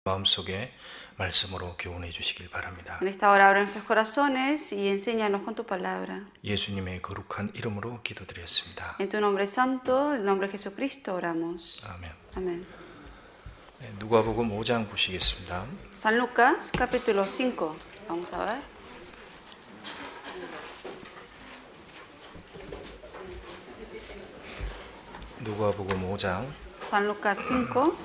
마음속에 말씀으로 교훈해 주시길 바랍니다. En esta hora abre nuestros corazones y enséñanos con tu palabra. 예수님의 거룩한 이름으로 기도드렸습니다. En tu nombre santo, en el nombre de Jesucristo oramos. 아멘. Amén. 네, 누가복음 5장 보시겠습니다. San Lucas, capítulo 5. Vamos a ver. 누가복음 5장 San Lucas 5.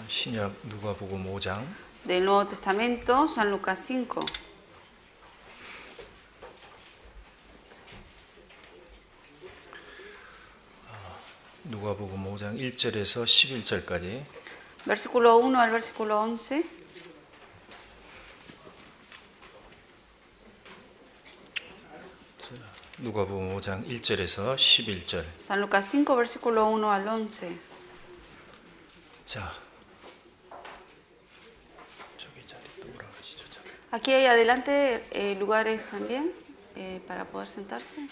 신약 누가복음 5장 Del Nuevo Testamento, San Lucas 5. 누가복음 5장 1절에서 11절까지 Versículo 1 al versículo 11. 누가복음 5장 1절에서 11절. San Lucas 5, versículo 1 al 11. 자, 저기 자리 또 올라가시죠. 자리. Aquí hay adelante lugares también para poder sentarse.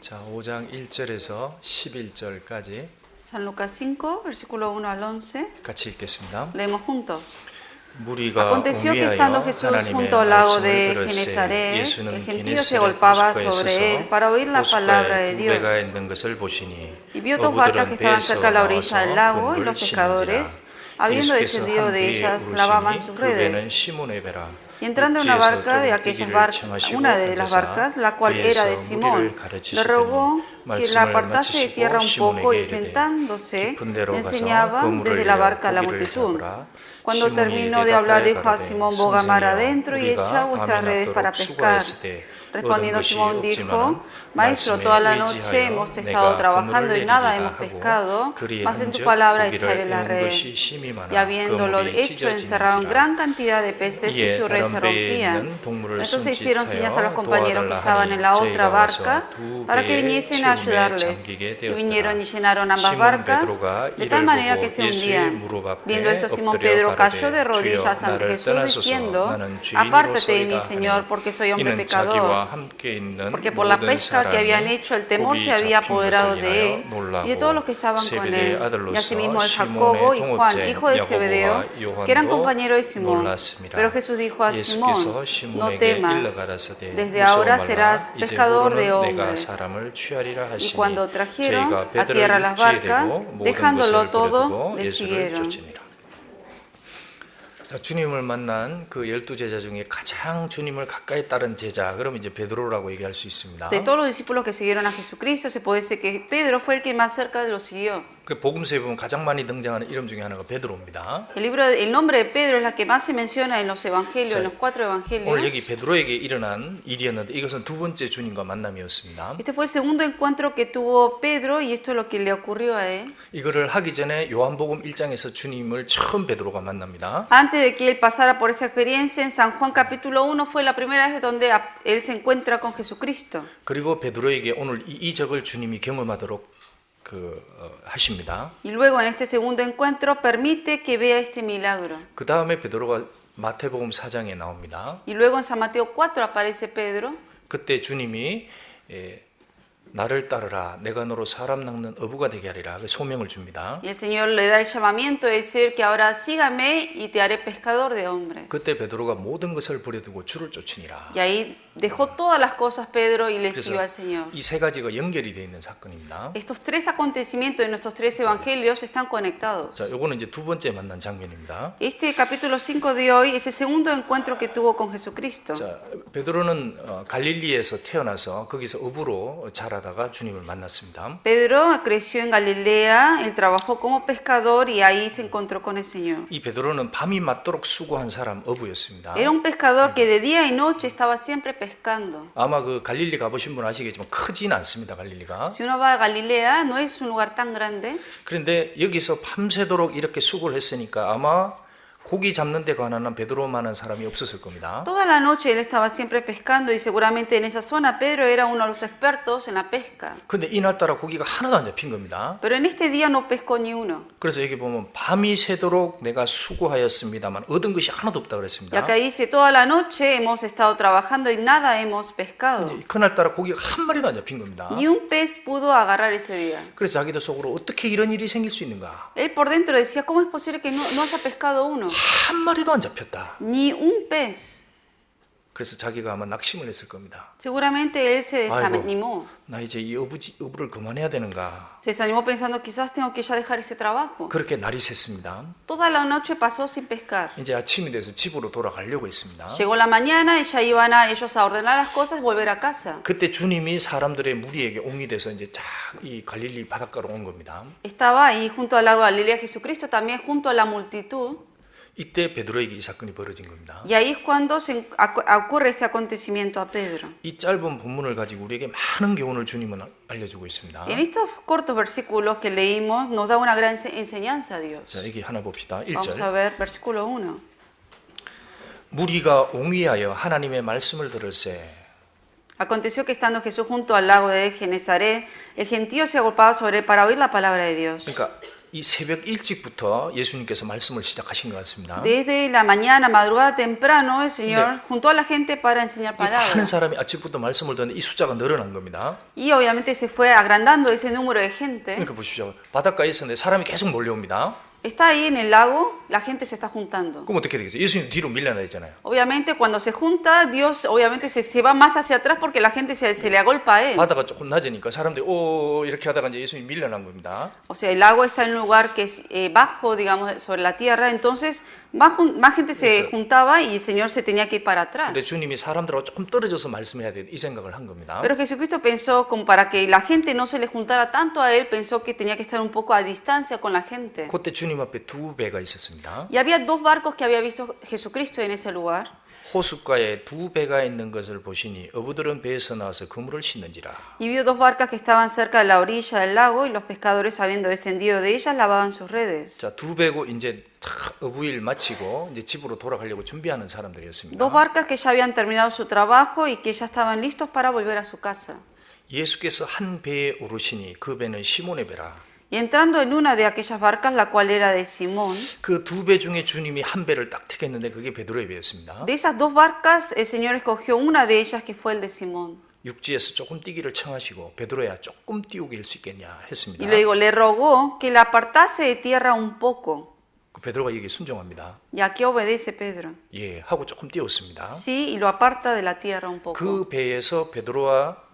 자, 5장 1절에서 11절까지 San Lucas 5, versículo 1 al 11. 같이 읽겠습니다. Leemos juntos. 무리가 Aconteció que 옹리하여 estando Jesús 하나님의 junto al lago 말씀을 de 들었으니 Genesaret, 예수는 el gentío 게네사렛 se golpeaba 호숫가에 sobre 서서 él para oír la palabra de 호숫가에 두 Dios. 배가 있는 것을 보시니 Y vio dos barcas que estaban cerca de la orilla del lago, y 그물을 los pescadores, habiendo 예수께서 descendido 한 de 배에 ellas, lavaban 오르시니 sus 그 배는 redes. 시몬의 배라. Y entrando en una 육지에서 barca de 좀 aquellas 뛰기를 barcas, 청하시고 una de las 앉아서 barcas, la cual 배에서 era de 무리를 Simón, le 가르치시더니 rogó que la 말씀을 apartase de 마치시고 tierra un poco 시몬에게 y 이르되 sentándose 깊은 데로 가서 enseñaba 그물을 desde la 내어 barca a la 고기를 multitud. 잡으라. Cuando 시몬이 terminó de hablar, 대답하여 dijo a 가로되 Simón, boga mar 선생이여 adentro y echa 우리가 vuestras 밤이 redes para 낮도록 pescar. 수고하였으되 Respondiendo 얻은 것이 Simón dijo, 없지만은 Maestro, 말씀에 toda la noche 의지하여 hemos 내가 estado trabajando y nada 그물을 hemos 내리리라 pescado, 하고 그리에 mas en tu 한즉 palabra 고기를 echaré la 내는 red. 것이 심히 많아 Y habiéndolo 그물이 hecho, encerraron gran 찢어지는지라. cantidad de peces y 이에 su red 다른 se 배에 rompía. 있는 동물을 Entonces hicieron señas a los 손짓하여 compañeros que 도와달라 estaban en la 하니 otra 저희가 와서 barca 두 para que 배의 viniesen a 채움에 ayudarles. 잠기게 Y vinieron y 되었더라. llenaron ambas 시몬 barcas 베드로가 de tal 이를 manera 보고 que se 예수의 hundían. 무릎 앞에 Viendo esto, Simón 엎드려 Pedro cayó de 가로되 rodillas 주여 ante 나를 Jesús 떠나소서 diciendo, 나는 apártate de mí, 죄인으로소이다 Señor, 하니 porque soy hombre 이는 자기와 pecador. 함께 있는 Porque por la 모든 pesca que habían 사람이 hecho, el temor 고기 se había 잡힌 apoderado 것을 de 인하여 él y de todos los que estaban con 세베대의 él. Y 아들로서 asimismo de 시몬의 Jacobo y Juan, 동업자 hijo de Zebedeo, 야고보와 que eran 요한도 compañeros de Simón. 놀랐습니다. Pero Jesús dijo a Simón, 예수께서 no 시몬에게 temas, 일러가라사대 desde 무서워 ahora 말라 serás 이제 pescador de 후로는 내가 hombres. 사람을 취하리라 Y 하시니 cuando trajeron 저희가 a 베드로를 tierra las 육지에 barcas, 대고 모든 dejándolo 것을 todo, 버려두고 le 예수를 siguieron. 쫓으니라. 자, 주님을 만난 그 12제자 중에 가장 주님을 가까이 따른 제자, 그러면 이제 베드로라고 얘기할 수 있습니다. De todos los discípulos que siguieron a Jesucristo, se puede decir que Pedro fue el que más cerca lo siguió. 그 복음서에 보면 가장 많이 등장하는 이름 중에 하나가 베드로입니다. El nombre de Pedro es la que más se menciona en los evangelios, 자, en los 4 evangelios. 오늘 여기 베드로에게 일어난 일이었는데 이것은 두 번째 주님과 만남이었습니다. Este fue el segundo encuentro que tuvo Pedro y esto es lo que le ocurrió a él. 이거를 하기 전에 요한복음 1장에서 주님을 처음 베드로가 만납니다. Antes de que él pasara por esta experiencia, en San Juan capítulo 1 fue la primera vez donde él se encuentra con Jesucristo. 그리고 베드로에게 오늘 이 이적을 주님이 경험하도록 하십니다. Y luego en este segundo encuentro permite que vea este milagro. 그 다음에 베드로가 마태복음 4장에 나옵니다. Y luego en San Mateo 4 aparece Pedro. 그때 주님이 나를 따르라 내가 너로 사람 낚는 어부가 되게 하리라 그 소명을 줍니다. Y el Señor le da el llamamiento de decir que ahora sígame y te haré pescador de hombres. 그때 베드로가 모든 것을 버려두고 주를 쫓으니라. Y ahí dejó todas las cosas Pedro y le siguió al 그래서 Señor. 이 세 가지가 연결이 되어 있는 사건입니다. Estos tres acontecimientos de nuestros tres evangelios están conectados. 자, 요거는 이제 두 번째 만난 장면입니다. Este capítulo 5 de hoy es el segundo encuentro que tuvo con Jesucristo. 자, 베드로는 갈릴리에서 태어나서 거기서 어부로 자라다가 주님을 만났습니다. Pedro creció en Galilea, él trabajó como pescador y ahí se encontró con el Señor. 이 베드로는 밤이 맞도록 수고한 사람 어부였습니다. Era un pescador que de día y noche estaba siempre pescando. 아마 그 갈릴리 가보신 분 아시겠지만 크진 않습니다. 갈릴리가. Si uno va a Galilea, no es un lugar tan grande. 그런데 여기서 밤새도록 이렇게 수고를 했으니까 아마 고기 잡는 데 관한 한 베드로만한 사람이 없었을 겁니다. Toda la noche él estaba siempre pescando y seguramente en esa zona Pedro era uno de los expertos en la pesca. 근데 이날따라 고기가 하나도 안 잡힌 겁니다. Pero en este día no pescó ni uno. 그래서 여기 보면 밤이 새도록 내가 수고하였습니다만 얻은 것이 하나도 없다 Y 그랬습니다. acá dice, toda la noche hemos estado trabajando y nada hemos pescado. 그날따라 고기가 한 마리도 안 잡힌 겁니다. Ni un pez pudo agarrar ese día. 그래서 자기도 속으로 어떻게 이런 일이 생길 수 있는가? Él por dentro decía, ¿cómo es posible que no haya pescado uno? 한 마리도 안 잡혔다. Ni un pez. 그래서 자기가 아마 낙심을 했을 겁니다. Seguramente él se Algo. desanimó. 나 이제 이 어부를 그만해야 되는가? Se desanimó pensando, quizás tengo que ya dejar ese trabajo. 그렇게 날이 샜습니다. Toda la noche pasó sin pescar. 이제 아침이 돼서 집으로 돌아가려고 했습니다. Llegó la mañana y ya iban ellos a ordenar las cosas y volver a casa. 그때 주님이 사람들의 무리에게 옹이 돼서 이제 쫙 이 갈릴리 바닷가로 온 겁니다. Estaba ahí junto al lago Galilea Jesucristo, también junto a la multitud. 이때 베드로에게 이 사건이 벌어진 겁니다. Y ahí es cuando ocurre este acontecimiento a Pedro. 이 짧은 본문을 가지고 우리에게 많은 교훈을 주님은 알려주고 있습니다. En estos cortos versículos que leímos nos da una gran enseñanza a Dios. 자, 여기 하나 봅시다. Vamos a 1절. ver versículo 1. 무리가 옹이하여 하나님의 말씀을 들을세. Aconteció que estando Jesús junto al lago de Genezaret, el gentío se agolpaba sobre él para oír la palabra de Dios. 그러니까 이 새벽 일찍부터 예수님께서 말씀을 시작하신 것 같습니다. Desde la mañana, madrugada temprano, el Señor juntó a la gente para enseñar 이 많은 palabras. 사람이 아침부터 말씀을 듣는데 이 숫자가 늘어난 겁니다. Y obviamente se fue agrandando ese número de gente. 그러니까 보십시오. 바닷가에 있었는데 사람이 계속 몰려옵니다. Está ahí en el lago, la gente se está juntando. 그럼 어떻게 되겠어요? 예수님 뒤로 밀려나 있잖아요. Obviamente cuando se junta, Dios obviamente se va más hacia atrás porque la gente se le agolpa a él. 바다가 조금 낮으니까 사람들이 오 이렇게 하다가 이제 예수님 밀려난 겁니다. O sea, el lago está en un lugar que es bajo, digamos, sobre la tierra, entonces más gente se juntaba y el Señor se tenía que ir para atrás. 근데 주님이 사람들하고 조금 떨어져서 말씀해야 돼. 이 생각을 한 겁니다. Pero Jesucristo pensó, como para que la gente no se le juntara tanto a él, pensó que tenía que estar un poco a distancia con la gente. 그때 주님 앞에 두 배가 있었습니다. Y había dos barcos que había visto Jesucristo en ese lugar. 호숫가에 두 배가 있는 것을 보시니 어부들은 배에서 나와서 그물을 싣는지라. Y vio dos barcas que estaban cerca de la orilla del lago y los pescadores, habiendo descendido de ellas, lavaban sus redes. 자, 두 배고 이제 다 어부일 마치고 이제 집으로 돌아가려고 준비하는 사람들이었습니다. Dos barcas que ya habían terminado su trabajo y que ya estaban listos para volver a su casa. 예수께서 한 배에 오르시니 그 배는 시몬의 배라. Y entrando en una de aquellas barcas, la cual era de Simón, 그 두 배 중에 주님이 한 배를 딱 택했는데 그게 베드로의 배였습니다. de esas dos barcas el Señor escogió una de ellas que fue el de Simón. 육지에서 조금 뛰기를 청하시고 베드로야 조금 띄우게 할 수 있겠냐 했습니다. Y luego le rogó que la apartase de tierra un poco. 그 베드로가 여기 순종합니다. Y aquí obedece Pedro. 예, 하고 조금 띄웠습니다. Sí, y lo aparta de la tierra un poco. 그 배에서 베드로와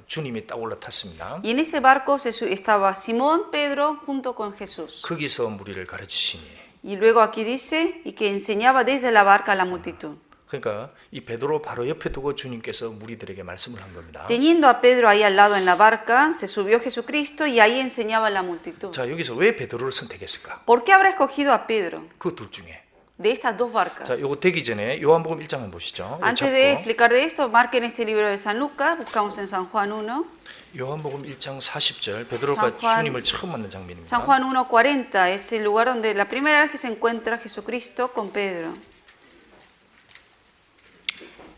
주님이 딱 올라탔습니다. Y en ese barco estaba Simón, Pedro, junto con Jesús. 거기서 무리를 가르치시니. Y luego aquí dice, y que enseñaba desde la barca a la multitud. 그러니까 이 베드로 바로 옆에 두고 주님께서 무리들에게 말씀을 한 겁니다. Teniendo a Pedro ahí al lado en la barca, se subió Jesucristo y ahí enseñaba a la multitud. 자, 여기서 왜 베드로를 선택했을까? ¿Por qué habrá escogido a Pedro 그 둘 중에. de estas dos barcas? 자, 요거 되기 전에 요한복음 1장 한번 보시죠. 이거 Antes de 잡고. explicar de esto, marquen este libro de San Lucas, buscamos en San Juan 1. 요한복음 1장 40절 베드로가 San Juan- 주님을 처음 만난 장면입니다. San Juan 1:40 es el lugar donde la primera vez que se encuentra Jesucristo con Pedro.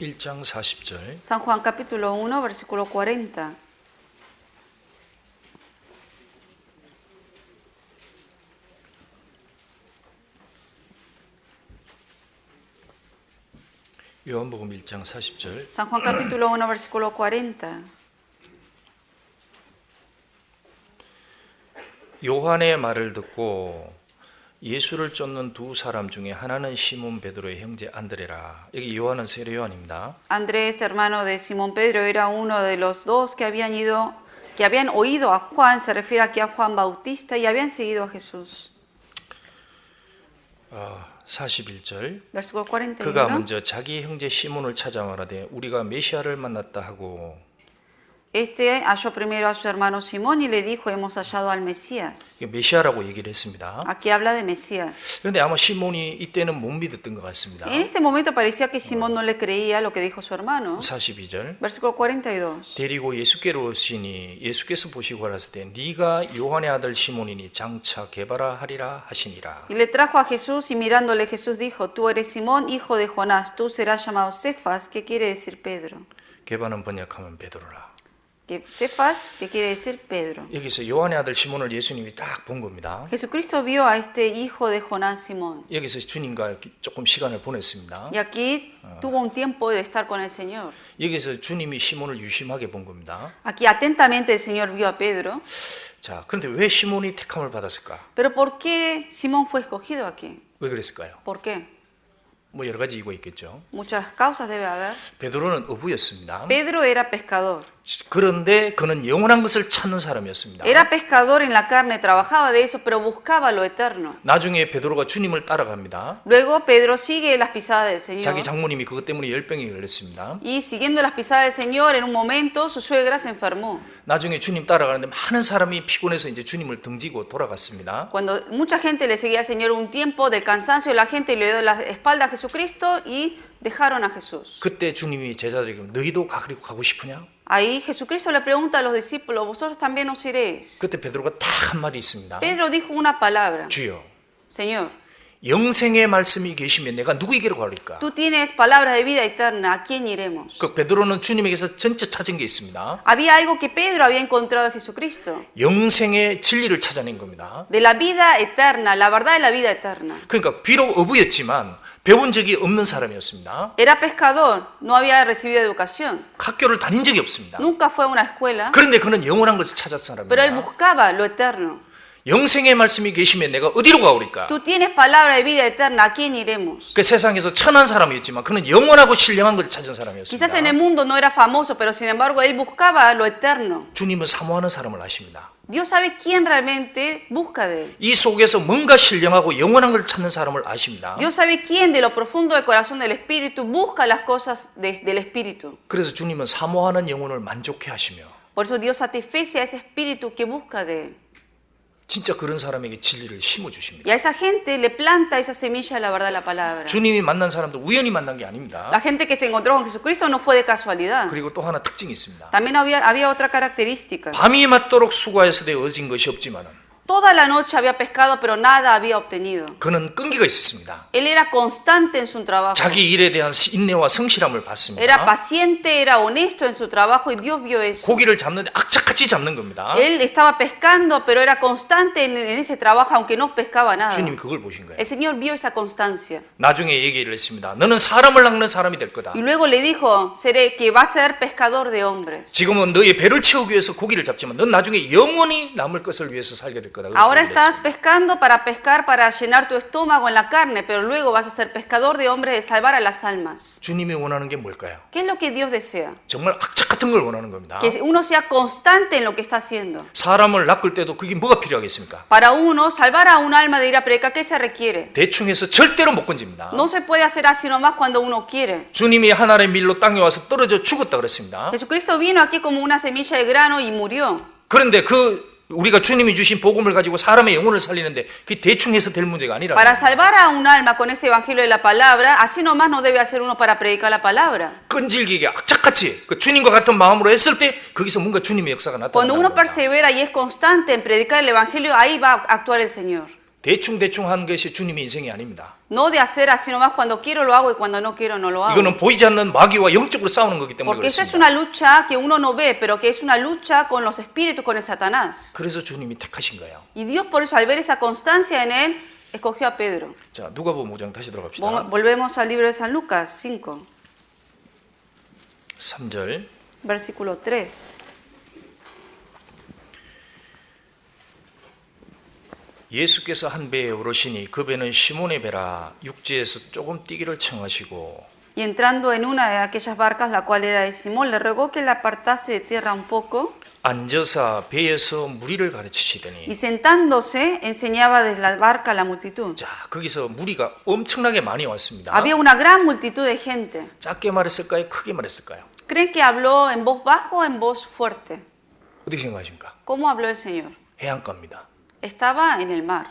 1장 40절. San Juan capítulo 1, versículo 40. 요한복음 1장 40절. San Juan capítulo 1, versículo 40. 요한의 말을 듣고 예수를 쫓는 두 사람 중에 하나는 시몬 베드로의 형제 안드레라. 여기 요한은 세례 요한입니다. Andrés, hermano de Simón Pedro, era uno de los dos que habían oído a Juan, se refiere aquí a Juan Bautista, y habían seguido a Jesús. 41절. Versículo 그가 41. 먼저 자기 형제 시몬을 찾아 말하되 우리가 메시아를 만났다 하고. Este halló primero a su hermano Simón y le dijo, hemos hallado al Mesías. 이게 메시아라고 얘기를 했습니다. Aquí habla de Mesías. 그런데 아마 시몬이 이때는 못 믿었던 것 같습니다. En este momento parecía que Simón no le creía lo que dijo su hermano. 42절 Versículo 42. 데리고 예수께로 오시니 예수께서 보시고 하셨을 때 네가 요한의 아들 시몬이니 장차 개바라 하리라 하시니라. Y le trajo a Jesús y mirándole Jesús dijo, tú eres Simón, hijo de Jonás, tú serás llamado Cefas, ¿qué quiere decir Pedro? 개바는 번역하면 베드로라. Que Cefas, ¿qué quiere decir Pedro? 여기서 요한의 아들 시몬을 예수님이 딱 본 겁니다. Jesucristo vio a este hijo de Jonás, Simón. 여기서 주님과 조금 시간을 보냈습니다. Y aquí tuvo un tiempo de estar con el Señor. 여기서 주님이 시몬을 유심하게 본 겁니다. Aquí atentamente el Señor vio a Pedro. 자, 그런데 왜 시몬이 택함을 받았을까? Pero ¿por qué Simón fue escogido aquí? 왜 그랬을까요? ¿Por qué? 뭐 여러 가지 이유가 있겠죠. Muchas causas debe haber. 베드로는 어부였습니다. Pedro era pescador. 그런데 그는 영원한 것을 찾는 사람이었습니다. Era pescador en la carne, trabajaba de eso, pero buscaba lo eterno. 나중에 베드로가 주님을 따라갑니다. Luego Pedro sigue las pisadas del Señor. 자기 장모님이 그것 때문에 열병이 걸렸습니다. Y siguiendo las pisadas del Señor, en un momento su suegra se enfermó. 나중에 주님 따라가는데 많은 사람이 피곤해서 이제 주님을 등지고 돌아갔습니다. Cuando mucha gente le seguía al Señor un tiempo del cansancio de la gente le dio la espalda a Jesucristo y dejaron a Jesús. 그때 주님이 제자들에게 너희도 가고 싶으냐? Ahí Jesucristo le pregunta a los discípulos, ¿vosotros también os iréis? 그때 베드로가 딱 한마디 있습니다. Pedro dijo una palabra, 주여, Señor, 영생의 말씀이 계시면 내가 누구에게로 가리까? tú tienes palabras de vida eterna, ¿a quién iremos? 그 베드로는 주님에게서 전체 찾은 게 있습니다. Había algo que Pedro había encontrado de Jesucristo, 영생의 진리를 찾아낸 겁니다. de la vida eterna, la verdad de la vida eterna. 그러니까 비록 어부였지만 배운 적이 없는 사람이었습니다. Era pescador, no había recibido educación, 학교를 다닌 적이 없습니다. nunca fue a una escuela, 그런데 그는 영원한 것을 찾았던 pero él 사람입니다. buscaba lo eterno. 영생의 말씀이 계시면 내가 어디로 가오리까? Tú tienes palabra de vida eterna, ¿a quién iremos? 그 세상에서 천한 사람이었지만 그는 영원하고 신령한 것을 찾은 Quizás en el 사람이었습니다. mundo no era famoso, pero sin embargo él buscaba lo eterno. 주님은 사모하는 사람을 아십니다. Dios sabe quién realmente busca de él. 이 속에서 뭔가 신령하고 영원한 것을 찾는 사람을 아십니다. Dios sabe quién de lo profundo del corazón del Espíritu busca las cosas del Espíritu. 그래서 주님은 사모하는 영혼을 만족해 하시며 Por eso Dios satisface a ese Espíritu que busca de él. 진짜 그런 사람에게 진리를 심어 주십니다. Y a esa gente le planta esa semilla de la verdad de la palabra. 주님이 만난 사람도 우연히 만난 게 아닙니다. La gente que se encontró con Jesucristo no fue de casualidad. 그리고 또 하나 특징이 있습니다. También había otra característica. 밤이 맞도록 수고해서 얻은 것이 없지만은 Toda la noche había pescado, pero nada había obtenido. 그는 끈기가 있었습니다. Él era constante en su trabajo. 자기 일에 대한 인내와 성실함을 봤습니다. Era paciente, era honesto en su trabajo y Dios vio eso. 고기를 잡는데 악착같이 잡는 겁니다. Él estaba pescando, pero era constante en ese trabajo, aunque no pescaba nada. 주님이 그걸 보신 거예요. El Señor vio esa constancia. 나중에 얘기를 했습니다. 너는 사람을 낚는 사람이 될 거다. Y luego le dijo, seré que va a ser pescador de hombres. 지금은 너의 배를 채우기 위해서 고기를 잡지만 넌 나중에 영원히 남을 것을 위해서 살게 될 거다. Ahora estás pescando para pescar, para llenar tu estómago en la carne, pero luego vas a ser pescador de hombres, de salvar a las almas. 주님이 원하는 게 뭘까요? ¿Qué es lo que Dios desea? 정말 악착 같은 걸 원하는 겁니다. Que uno sea constante en lo que está haciendo. 사람을 낚을 때도 그게 뭐가 필요하겠습니까? Para uno, salvar a un alma de ir a predicar, ¿qué se requiere? 대충 해서 절대로 못 건집니다. No se puede hacer así nomás cuando uno quiere. 주님이 하나의 밀로 땅에 와서 떨어져 죽었다 그랬습니다. Jesucristo vino aquí como una semilla de grano y murió. 그런데 우리가 주님이 주신 복음을 가지고 사람의 영혼을 살리는데 그게 대충 해서 될 문제가 아니라 Para salvar a un alma con este evangelio de la palabra, así nomás no debe hacer uno para predicar la palabra. 끈질기게 악착같이 그 주님과 같은 마음으로 했을 때 거기서 뭔가 주님의 역사가 Cuando 나타난다는 uno 겁니다. persevera y es constante en predicar el evangelio, ahí va a actuar el Señor. 대충 하는 것이 주님의 인생이 아닙니다. No de hacer así nomás cuando quiero lo hago y cuando no quiero no lo hago. 이거는 보이지 않는 마귀와 영적으로 싸우는 거기 때문에 Porque esa es 그렇습니다. una lucha que uno no ve, pero que es una lucha con los espíritus, con el Satanás. 그래서 주님이 택하신 거예요. Y Dios por eso al ver esa constancia en él, escogió a Pedro. 자, 누가복음 5장 다시 들어갑시다. Volvemos al libro de San Lucas 5, 3절. versículo 3. 예수께서 한 배에 오르시니 그 배는 시몬의 배라 육지에서 조금 뛰기를 청하시고 Y entrando en una de aquellas barcas, la cual era de Simón, le rogó que la apartase de tierra un poco, 앉아서 배에서 무리를 y 가르치시더니 sentándose enseñaba desde la barca a la multitud. 자, 거기서 무리가 엄청나게 많이 왔습니다. Había una gran multitud de gente. 작게 말했을까요? 크게 말했을까요? ¿Creen que habló en voz baja o en voz fuerte? 어떻게 생각하십니까? ¿Cómo habló el Señor? 해안가입니다. Estaba en el mar.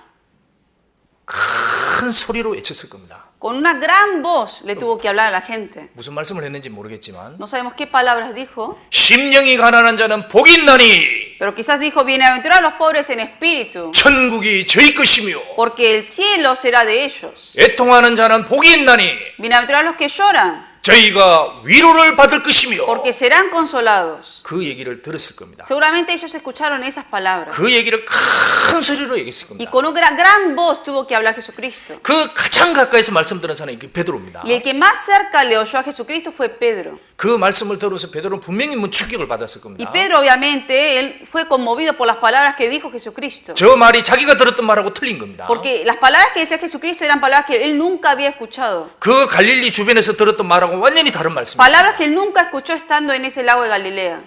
큰 소리로 외쳤을 겁니다. Con una gran voz le tuvo que hablar a la gente. 무슨 말씀을 했는지 모르겠지만 No sabemos qué palabras dijo, 심령이 가난한 자는 복이 있나니 pero quizás dijo, bienaventurados los pobres en espíritu, 천국이 저희 것이며 porque el cielo será de ellos. 애통하는 자는 복이 있나니 Bienaventurados los que lloran, 저희가 위로를 받을 것이며 porque serán consolados. 그 얘기를 들었을 겁니다. Seguramente ellos escucharon esas palabras. 그 얘기를 큰 소리로 얘기했을 Y 겁니다. con una gran voz tuvo que hablar Jesucristo. 그 가장 가까이서 말씀 들은 사람이 베드로입니다. Y el que más cerca le oyó a Jesucristo fue Pedro. 그 말씀을 들으면서 베드로는 분명히 충격을 받았을 Y 겁니다. Pedro obviamente, él fue conmovido por las palabras que dijo Jesucristo. 저 말이 자기가 들었던 말하고 틀린 겁니다. Porque las palabras que decía Jesucristo eran palabras que él nunca había escuchado. 그 갈릴리 주변에서 들었던 말하고 완전히 다른 말씀이었습니다. Palabras que él nunca escuchó estando en ese lago de Galilea.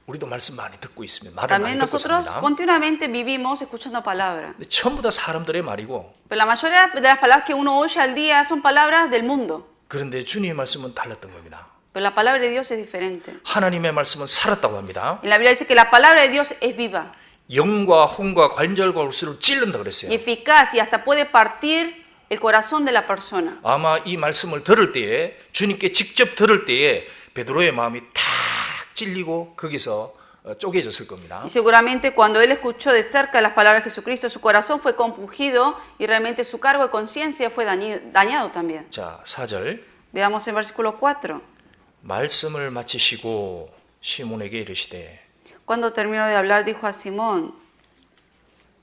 우리도 말씀 많이 듣고 있습니다. 말을 También 많이 듣고 nosotros 있습니다. continuamente vivimos escuchando palabras. 근데 전부 다 사람들의 말이고 Pero la mayoría de las palabras que uno oye al día son palabras del mundo. 그런데 주님의 말씀은 달랐던 겁니다. Pero la palabra de Dios es diferente. 하나님의 말씀은 살았다고 합니다. En la Biblia dice que la palabra de Dios es viva 영과 혼과 관절과 골수를 찔른다 y 그랬어요. eficaz y hasta puede partir el corazón de la persona. 아마 이 말씀을 들을 때에 주님께 직접 들을 때에 베드로의 마음이 탁 찔리고 거기서 쪼개졌을 겁니다. Y seguramente cuando él escuchó de cerca las palabras de Jesucristo, su corazón fue compungido y realmente su cargo de conciencia fue dañado también. 자, 4절. Veamos en versículo 4. 말씀을 마치시고 시몬에게 이르시되 Cuando terminó de hablar, dijo a Simón,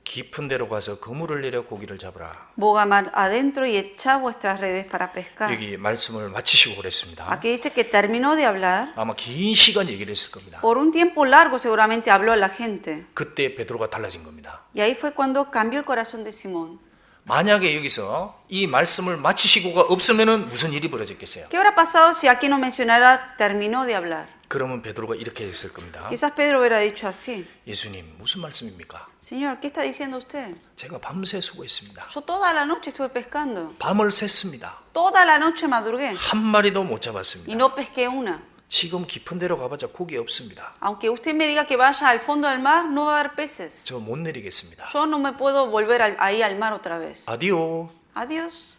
깊은 데로 가서 그물을 내려 고기를 잡으라. boga mar adentro y echa vuestras redes para pescar. 여기 말씀을 마치시고 그랬습니다. Aquí dice que terminó de hablar. 아마 긴 시간 얘기를 했을 겁니다. Por un tiempo largo seguramente habló a la gente. 그때 베드로가 달라진 겁니다. Y ahí fue cuando cambió el corazón de Simón. 만약에 여기서 이 말씀을 마치시고가 없으면은 무슨 일이 벌어졌겠어요? ¿Qué habrá pasado si aquí no mencionara terminó de hablar? 그러면 베드로가 이렇게 했을 겁니다. Quizás Pedro hubiera dicho así. 예수님, 무슨 말씀입니까? Señor, ¿qué está diciendo usted? 제가 밤새 수고했습니다. Yo toda la noche estuve pescando. 밤을 샜습니다. Toda la noche madrugué 한 마리도 못 y 잡았습니다. no pesqué una. 지금 깊은 데로 가봤자 고기 없습니다. Aunque usted me diga que vaya al fondo del mar, no va a haber peces. 저 못 내리겠습니다. Yo no me puedo volver ahí al mar otra vez. 아디오. Adiós.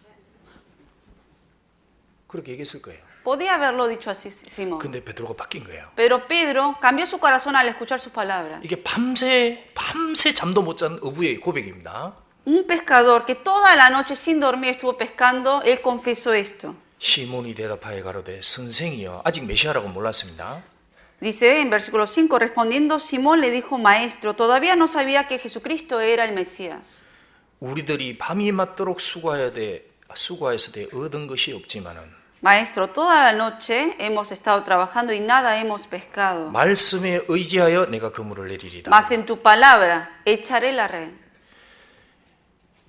그렇게 얘기했을 거예요. Podía haberlo dicho así Simón. 근데 베드로가 바뀐 거예요. Pero Pedro cambió su corazón al escuchar sus palabras. 이게 밤새 잠도 못 잔 어부의 고백입니다. Un pescador que toda la noche sin dormir estuvo pescando, él confesó esto. 시몬이 대답하여 가로되 선생이여 아직 메시아라고 몰랐습니다. Dice en versículo 5, respondiendo Simón le dijo, maestro, todavía no sabía que Jesucristo era el Mesías. 우리들이 밤이 맞도록 수고하여서 얻은 것이 없지만은 Maestro, toda la noche hemos estado trabajando y nada hemos pescado. 말씀에 의지하여 내가 그물을 내리리다. Mas en tu palabra echaré la red.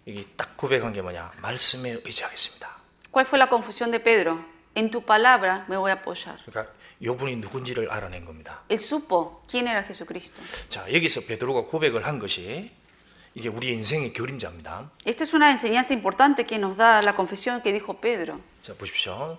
이게 딱 고백한 게 뭐냐? 말씀에 의지하겠습니다. ¿Cuál fue la confusión de Pedro? En tu palabra me voy a apoyar. 그러니까 이분이 누군지를 알아낸 겁니다. Él supo quién era Jesucristo. 자, 여기서 베드로가 고백을 한 것이 이게 우리의 인생의 교림자입니다. Esta es una enseñanza importante que nos da la confesión que dijo Pedro. 자, 보십시오.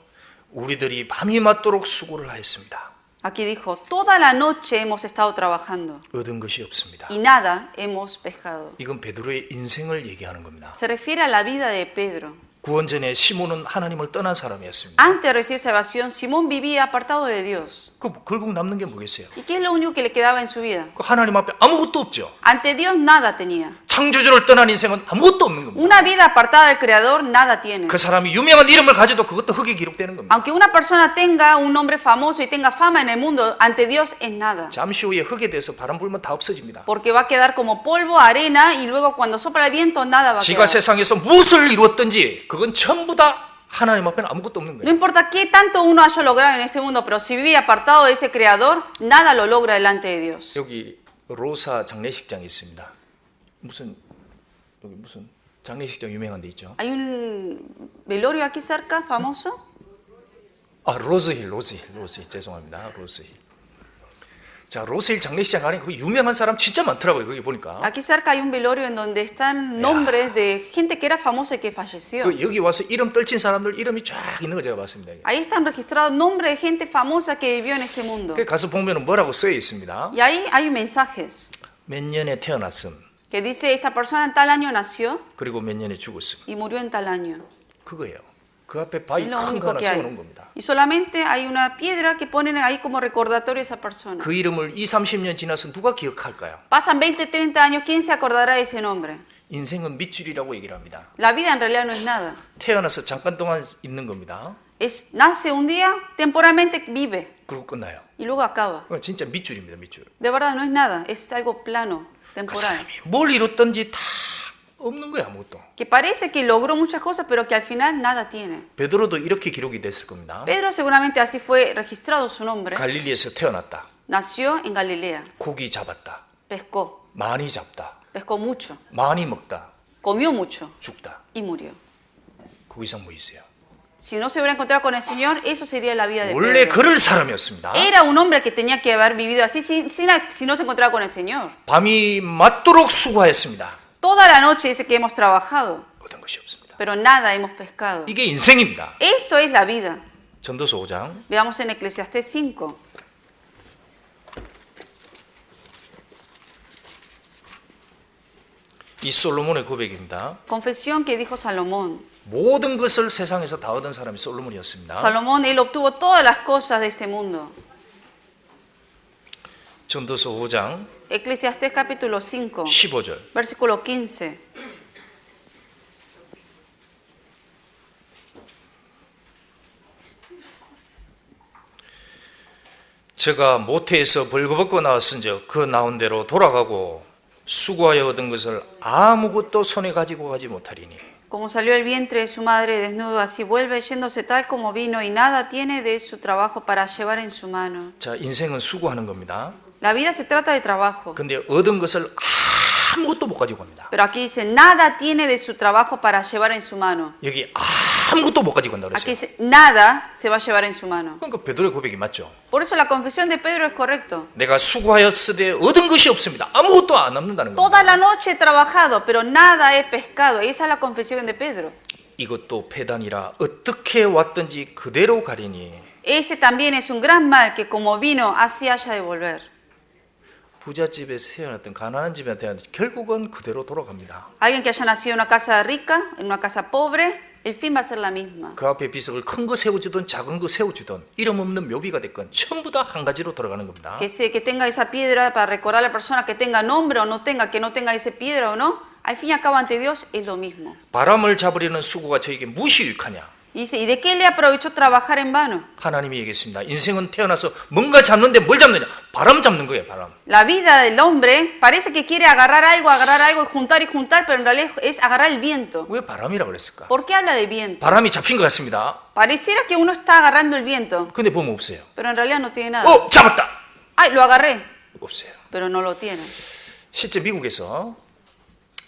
우리들이 밤이 맞도록 수고를 하였습니다. Aquí dijo, toda la noche hemos estado trabajando 얻은 것이 없습니다. y nada hemos pescado. 이건 베드로의 인생을 얘기하는 겁니다. Se refiere a la vida de Pedro. 구원 전에 시몬은 하나님을 떠난 사람이었습니다. Antes de recibir salvación, Simón vivía apartado de Dios. 그 결국 남는 게 뭐겠어요? ¿Y qué es lo único que le quedaba en su vida? 그 하나님 앞에 아무것도 없죠. Ante Dios nada tenía. 창조주를 떠난 인생은 아무것도 없는 겁니다. Una vida apartada del Creador nada tiene. 그 사람이 유명한 이름을 가져도 그것도 흙에 기록되는 겁니다. Aunque una persona tenga un nombre famoso y tenga fama en el mundo, ante Dios es nada. 잠시 후에 흙에 대해서 바람 불면 다 없어집니다. Porque va a quedar como polvo, arena y luego cuando sopla el viento nada va a 지가 quedar. 세상에서 무엇을 이루었든지 그건 전부 다 하나님 앞에는 아무것도 없는 No 거예요. importa qué tanto uno haya logrado en este mundo, pero si vive apartado de ese Creador, nada lo logra delante de Dios. 여기 로사 장례식장이 있습니다. 여기 무슨 장례식장 유명한 데 있죠? Hay un velorio aquí cerca, famoso. 아, 로즈힐 죄송합니다. 로즈힐. 자, 로스힐 장례식장 가니 그 유명한 사람 진짜 많더라고요. 거기 보니까. Aquí cerca hay un velorio en donde están nombres de gente que era famosa y que falleció. 그 여기 와서 이름 떨친 사람들 이름이 쫙 있는 거 제가 봤습니다. Ahí están registrados nombres de gente famosa que vivió en este mundo. 그 가서 보면은 뭐라고 써 있습니다. Y ahí hay mensajes 몇 년에 태어났음, que dice esta persona en tal año nació 그리고 몇 년에 죽었음. y murió en tal año. 그거예요. 그 앞에 바위 Es lo 큰 거 único 하나 que hay. 세워놓은 겁니다. Y solamente hay una piedra que ponen ahí como recordatorio a esa persona. 그 이름을 20-30년 지나서 누가 기억할까요? Pasan 20, 30 años, ¿quién se acordará de ese nombre? 인생은 밑줄이라고 얘기를 합니다. La vida en realidad no es nada. 태어나서 잠깐 동안 있는 겁니다. Nace un día, temporalmente vive 그리고 끝나요. y luego acaba. 진짜 밑줄입니다. 밑줄. De verdad no es nada, es algo plano, 그 temporal. 사람이 뭘 이뤘던지 다 없는 거야 아무것도. Que parece que logró muchas cosas, pero que al final nada tiene. 베드로도 이렇게 기록이 됐을 겁니다. Pedro seguramente así fue registrado su nombre. 갈릴리에서 태어났다. Nació en Galilea, 고기 잡았다. pescó, 많이 잡다. pescó mucho, 많이 먹다. comió mucho 죽다. y murió. 그 이상 뭐 있어요? Si no se hubiera encontrado con el Señor, eso sería la vida de 원래 Pedro. 그럴 사람이었습니다. Era un hombre que tenía que haber vivido así si no se encontraba con el Señor. 밤이 맞도록 수고하였습니다. Toda la noche dice que hemos trabajado, 얻은 것이 없습니다. pero nada hemos pescado. 이게 인생입니다. Esto es la vida. 전도서 5장 Veamos en Eclesiastés 5. 이 솔로몬의 고백입니다. Confesión que dijo Salomón. 모든 것을 세상에서 다 얻은 사람이 솔로몬이었습니다. Salomón, él obtuvo todas las cosas de este mundo. 전도서 5장 Eclesiastés capítulo 5, 15절. versículo 15. 제가 모태에서 벌거벗고 나왔은즉 그 나온 대로 돌아가고 수고하여 얻은 것을 아무것도 손에 가지고 가지 못하리니. Como salió el vientre de su madre desnudo, así vuelve yéndose tal como vino y nada tiene de su trabajo para llevar en su mano. 자, 인생은 수고하는 겁니다. La vida se trata de trabajo, 근데 얻은 것을 아무것도 못 가지고 갑니다. pero aquí dice, nada tiene de su trabajo para llevar en su mano. 여기 아무것도 못 가지고 간다 Aquí 그랬어요. dice, nada se va a llevar en su mano. 그러니까 베드로의 고백이 맞죠. Por eso la confesión de Pedro es correcto. 내가 수고하였으되 얻은 것이 없습니다. 아무것도 안 남는다는 겁니다. Toda la noche he trabajado, pero nada he pescado. Esa es la confesión de Pedro. 이것도 패단이라 어떻게 왔든지 그대로 가리니. Ese también es un gran mal que como vino, así haya de volver. 부잣집에 태어났던 가난한 집에 태어났던 결국은 그대로 돌아갑니다. Alguien que haya nacido en una casa rica, en una casa pobre, el fin va a ser la misma. 그 앞에 비석을 큰 거 세워주든 작은 거 세워주든 이름 없는 묘비가 됐건 전부 다 한 가지로 돌아가는 겁니다. Que tenga esa piedra para recordar a la persona que tenga nombre o no tenga, que no tenga esa piedra o no, al fin y al cabo ante Dios es lo mismo. 바람을 잡으려는 수고가 저에게 무엇이 유익하냐? Y dice, ¿y de qué le aprovechó trabajar en vano? 하나님이 얘기했습니다. 인생은 태어나서 뭔가 잡는데 뭘 잡느냐? 바람 잡는 거예요, 바람. La vida del hombre parece que quiere agarrar algo y juntar, pero en realidad es agarrar el viento. 왜 바람이라고 그랬을까? ¿Por qué habla de viento? 바람이 잡힌 것 같습니다. Pareciera que uno está agarrando el viento, 근데 보면 없어요. pero en realidad no tiene nada. 잡았다! Ay, lo agarré, 없어요. pero no lo tiene. 실제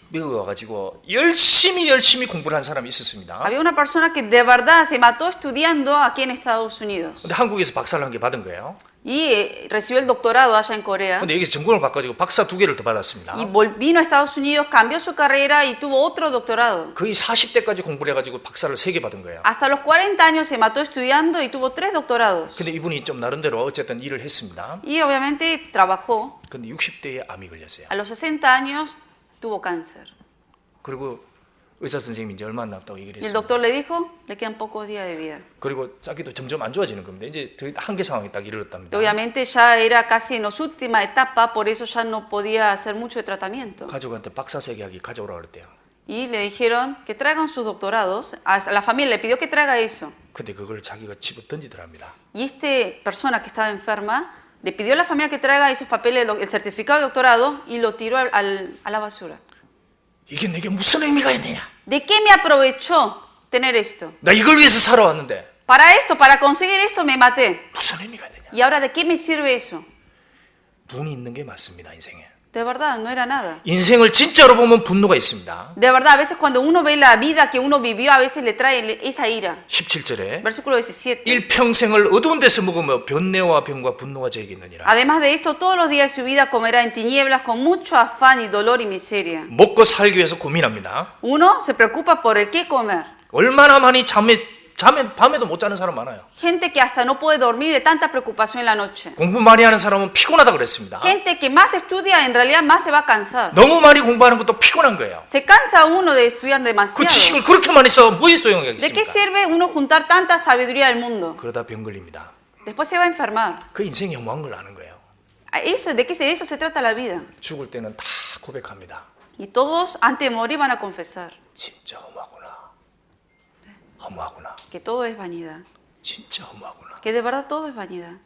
미국에 와가지고 열심히 공부를 한 사람이 있었습니다. Había una persona que de verdad se mató estudiando aquí en Estados Unidos 근데 한국에서 박사를 한 개 받은 거예요. y recibió el doctorado allá en Corea. 근데 여기서 전공을 바꿔가지고 박사 2개를 더 받았습니다. Y vino a Estados Unidos, cambió su carrera y tuvo otro doctorado. 거의 40대까지 공부를 해가지고 박사를 3개 받은 거예요. Hasta los 40 años se mató estudiando y tuvo 3 doctorados. 근데 이분이 좀 나름대로 어쨌든 일을 했습니다. Y obviamente trabajó. 근데 60대에 암이 걸렸어요. A los 60 años tuvo cáncer. 그리고 의사 선생님이 이제 얼마 안 남았다고 얘기를 Y el 했습니다. doctor le dijo, le quedan pocos días de vida. 그리고 자기도 점점 안 좋아지는 겁니다. 이제 한계 상황에 딱 Y 이르렀답니다. obviamente ya era casi en las últimas etapas, por eso ya no podía hacer mucho de tratamiento. 가족한테 박사 세계학이 가져오라 그랬대요. Y le dijeron que traigan sus doctorados. A la familia le pidió que traiga eso. 근데 그걸 자기가 집어 던지더랍니다. Y esta persona que estaba enferma le pidió a la familia que traiga esos papeles, el certificado de doctorado, y lo tiró a la basura. 이게 내게 무슨 의미가 있느냐? ¿De qué me aprovechó tener esto? 나 이걸 위해서 살아왔는데 Para esto, para conseguir esto me maté. 무슨 의미가 있느냐? ¿Y ahora de qué me sirve eso? 분이 있는 게 맞습니다, 인생에. De verdad, no era nada. 인생을 진짜로 보면 분노가 있습니다. De verdad, a veces cuando uno ve la vida que uno vivió, a veces le trae esa ira. 17절에 Versículo 17. 일평생을 어두운 데서 먹으며 변내와 병과 분노가 저에게있느니라. Además de esto, todos los días de su vida comerá en tinieblas con mucho afán y dolor y miseria. 먹고 살기 위해서 고민합니다. Uno se preocupa por el qué comer. 얼마나 많이 밤에도 못 자는 사람 많아요. Gente que hasta no puede dormir de tanta preocupación en la noche. 공부 많이 하는 사람은 피곤하다 그랬습니다. Gente que más estudia en realidad más se va a cansar. 너무 많이 공부하는 것도 피곤한 거예요. Se cansa uno de estudiar 그 demasiado. 지식을 그렇게 많이 써 뭐에 소용이 ¿De qué 있겠습니까? sirve uno juntar tanta sabiduría del mundo? 그러다 병 걸립니다. Después se va a enfermar. 그 인생이 허무한 걸 아는 거예요. De eso se trata la vida. 죽을 때는 다 고백합니다. Y todos antes de morir van a confesar 진짜 허무하구나. 허무하구나. que todo es vanidad. 진짜 허무하구나. Que de verdad todo es vanidad.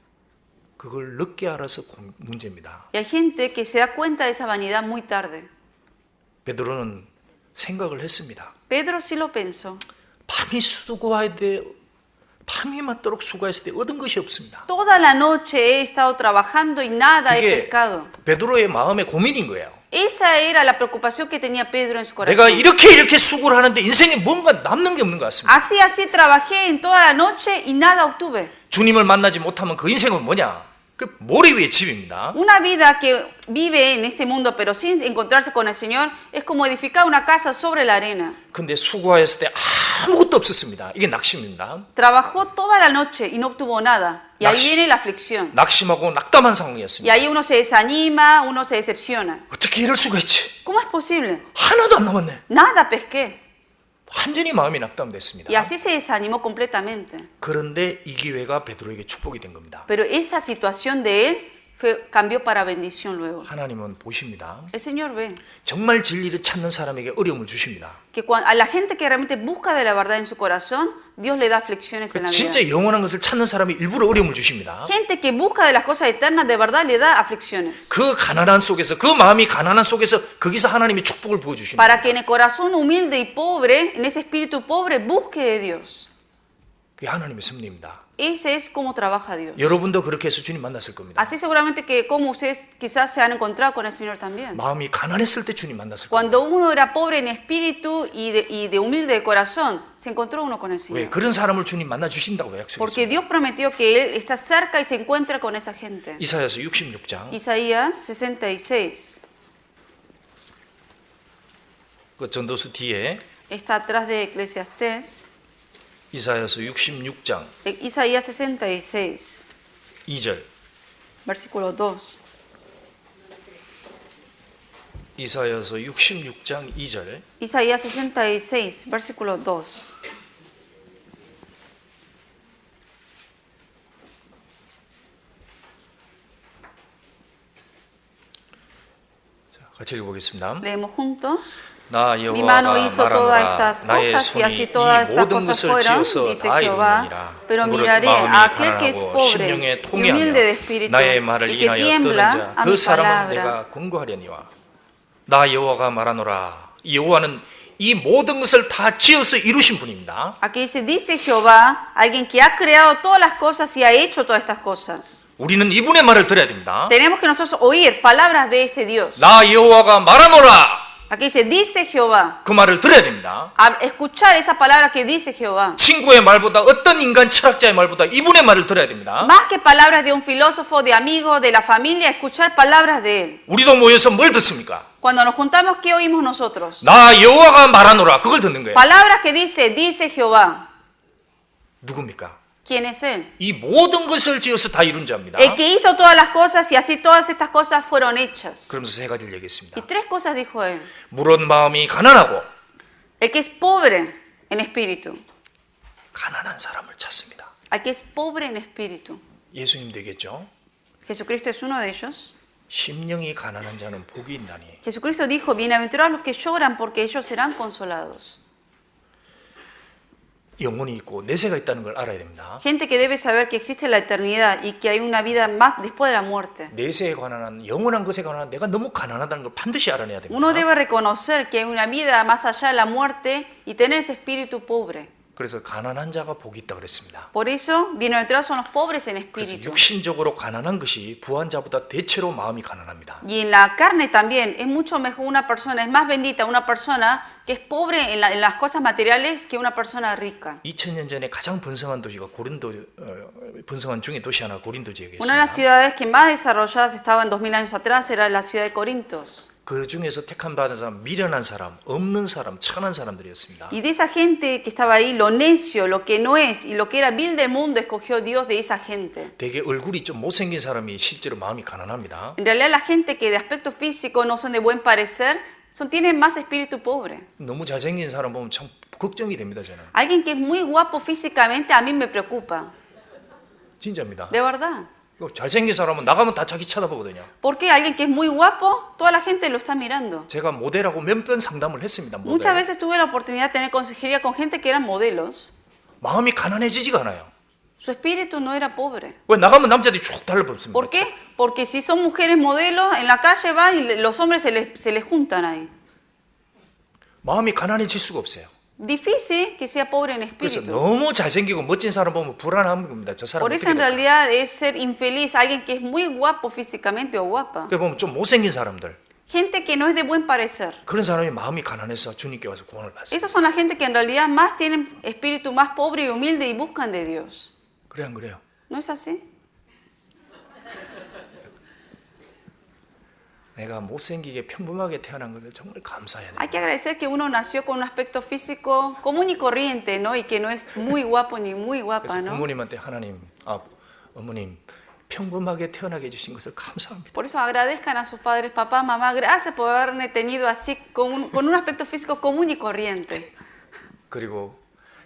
그걸 늦게 알아서 문제입니다. Y hay gente que se da cuenta de esa vanidad muy tarde. 베드로는 생각을 했습니다. Pedro sí lo pensó. 밤이 수고해야 돼. 밤이 맞도록 수고했을 때 얻은 것이 없습니다. Toda la noche he estado trabajando y nada he 그게 pescado. 베드로의 마음의 고민인 거예요. Esa era la preocupación que tenía Pedro en su 내가 corazón. 이렇게 수고를 하는데 인생에 뭔가 남는 게 없는 것 같습니다. Así trabajé en toda la noche y nada obtuve. 주님을 만나지 못하면 그 인생은 뭐냐? 그 모래 위의 집입니다. Una vida que vive en este mundo pero sin encontrarse con el Señor es como edificar una casa sobre la arena. 근데 수고했을 때 아무것도 없었습니다. 이게 낙심입니다. Trabajó toda la noche y no obtuvo nada. Y ahí Nakshim. viene la aflicción. 낙심하고 낙담한 Y 상황이었습니다. ahí uno se desanima, uno se decepciona. 어떻게 이럴 수가 있지? ¿Cómo es posible? 하나도 안 남았네. Nada pesqué. 완전히 마음이 낙담됐습니다. Y así se desanimó completamente. 그런데 이 기회가 베드로에게 축복이 된 겁니다. Pero esa situación de él cambió para bendición luego. 하나님은 보십니다. El Señor ve 정말 진리를 찾는 사람에게 어려움을 주십니다. que a la gente que realmente busca de la verdad en su corazón, Dios le da aflicciones en la vida. 진짜 영원한 것을 찾는 사람이 일부러 어려움을 주십니다. Gente que busca de las cosas eternas de verdad le da aflicciones. 그 가난한 속에서, 그 마음이 가난한 속에서 거기서 하나님이 축복을 부어주십니다. Para que en el corazón humilde y pobre, en ese espíritu pobre, busque de Dios. 그게 하나님의 섭리입니다. Ese es como trabaja Dios. 여러분도 그렇게 해서 주님 만났을 겁니다. Así seguramente que como ustedes quizás se han encontrado con el Señor también. 마음이 가난했을 때 주님 만났을 겁니다. Cuando uno era pobre en espíritu y de humilde de corazón, se encontró uno con el 왜 Señor. 그런 사람을 주님 만나 주신다고 Porque 약속했습니다. Dios prometió que Él está cerca y se encuentra con esa gente. 이사야서 66장 Isaías 66 그 전도서 뒤에 está atrás de Eclesiastés. 이사야서 66장 Isaías 66, 2절 versículo 2. 이사야서 66장 2절 Isaías 66, versículo 2. 자, 같이 읽어보겠습니다. Leemos juntos. 나 Mi mano 여호와가 hizo todas 말하노라 estas 나의 cosas y 손이 así 이 todas estas 모든 cosas 것을 fueron, 지어서 dice 다 Jehová. 이루느니라. Pero 무릇 miraré a 마음이 aquel que es 가난하고 pobre 심령에 y 통해하며 humilde de espíritu 나의 말을 y que 인하여 떠는 tiembla 자 a 그 mi 사람은 palabra. 내가 권고하려니와 나 여호와가 말하노라. 이 여호와는 이 모든 것을 다 지어서 이루신 분입니다. Aquí dice Jehová, alguien que ha creado todas las cosas y ha hecho todas estas cosas. 우리는 이분의 말을 들어야 됩니다. Tenemos que nosotros oír palabras de este Dios. 나 여호와가 말하노라. Aquí dice Jehová. 그 말을 들어야 됩니다. Escuchar esa palabra que dice Jehová. 친구의 말보다 어떤 인간 철학자의 말보다 이분의 말을 들어야 됩니다. Más que palabras de un filósofo, de amigo, de la familia, escuchar palabras de él. 우리도 모여서 뭘 듣습니까? Cuando nos juntamos, ¿qué oímos nosotros? 나 여호와가 말하노라. 그걸 듣는 거예요. Palabras que dice Jehová. 누굽니까? ¿Quién es él? 이 모든 것을 지어서 다 이룬 자입니다. El que hizo todas las cosas y así todas estas cosas fueron hechas. 그러면서 세 가지를 Y 얘기했습니다. tres cosas dijo él. 물은 마음이 가난하고 El que es pobre en espíritu. 가난한 사람을 찾습니다. El que es pobre en espíritu. 예수님 되겠죠? Jesucristo es uno de ellos. 심령이 가난한 자는 복이 있나니. Jesucristo dijo, bienaventurados los que lloran porque ellos serán consolados. 영혼이 있고 내세가 있다는 걸 알아야 됩니다. Gente que debe saber que existe la eternidad y que hay una vida más después de la muerte. 내세에 관한 영원한 것에 관한 내가 너무 가난하다는 걸 반드시 알아내야 됩니다. Uno debe reconocer que hay una vida más allá de la muerte y tener ese espíritu pobre. 그래서 가난한 자가 복이 있다 그랬습니다. Por eso, bienaventurados son los pobres en 그래서 espíritu. 육신적으로 가난한 것이 부한 자보다 대체로 마음이 가난합니다. Y en la carne también es mucho mejor una persona, es más bendita una persona que es pobre en las cosas materiales que una persona rica. 2000년 전에 가장 번성한 도시가 번성한 중의 도시 하나 고린도 Una de las 지역이었습니다. ciudades que más desarrolladas estaban 2000 años atrás era la ciudad de Corintios. 그 중에서 택함 받은 사람, 미련한 사람, 없는 사람, 천한 사람들이었습니다. Y de esa gente que estaba ahí, lo necio, lo que no es y lo que era vil del mundo, escogió Dios de esa gente. 되게 얼굴이 좀 못생긴 사람이 실제로 마음이 가난합니다. En realidad la gente que de aspecto físico no son de buen parecer, tienen más espíritu pobre. 너무 잘생긴 사람 보면 참 걱정이 됩니다, 저는. Alguien que es muy guapo físicamente a mí me preocupa, 진짜입니다. de verdad. 잘생긴 사람은 나가면 다 자기 쳐다보거든요. Porque alguien que es muy guapo, toda la gente lo está mirando. 제가 모델하고 몇 번 상담을 했습니다. Muchas 모델. veces tuve la oportunidad de tener consejería con gente que eran modelos. 마음이 가난해지지가 않아요. Su espíritu no era pobre. 왜 나가면 남자들이 쭉 달라붙습니다. ¿Por qué? Porque si son mujeres modelos, en la calle van y los hombres se les juntan ahí. 마음이 가난해질 수가 없어요. Difícil que sea pobre en 그래서 espíritu. 너무 잘생기고 멋진 사람 보면 불안한 겁니다. 저 사람 Por 어떻게 eso en 될까? realidad es ser infeliz, alguien que es muy guapo físicamente o guapa. 그 보면 좀 못생긴 사람들, Gente que no es de buen parecer. 그런 사람이 마음이 가난해서 주님께 와서 구원을 받습니다. Esas son la gente que en realidad más tienen espíritu más pobre y humilde y buscan de Dios. 그래 안 그래요? ¿No es así? 내가 못생기게 평범하게 태어난 것을 정말 감사해야 Hay 돼요. que agradecer que uno nació con un aspecto físico común y corriente, ¿no? Y que no es muy guapo ni muy guapa, 그래서 ¿no? 부모님한테 하나님, 어머님 평범하게 태어나게 해주신 것을 감사합니다. Por eso agradezcan a sus padres, papá, mamá, gracias por haberme tenido así con un aspecto físico común y corriente. 그리고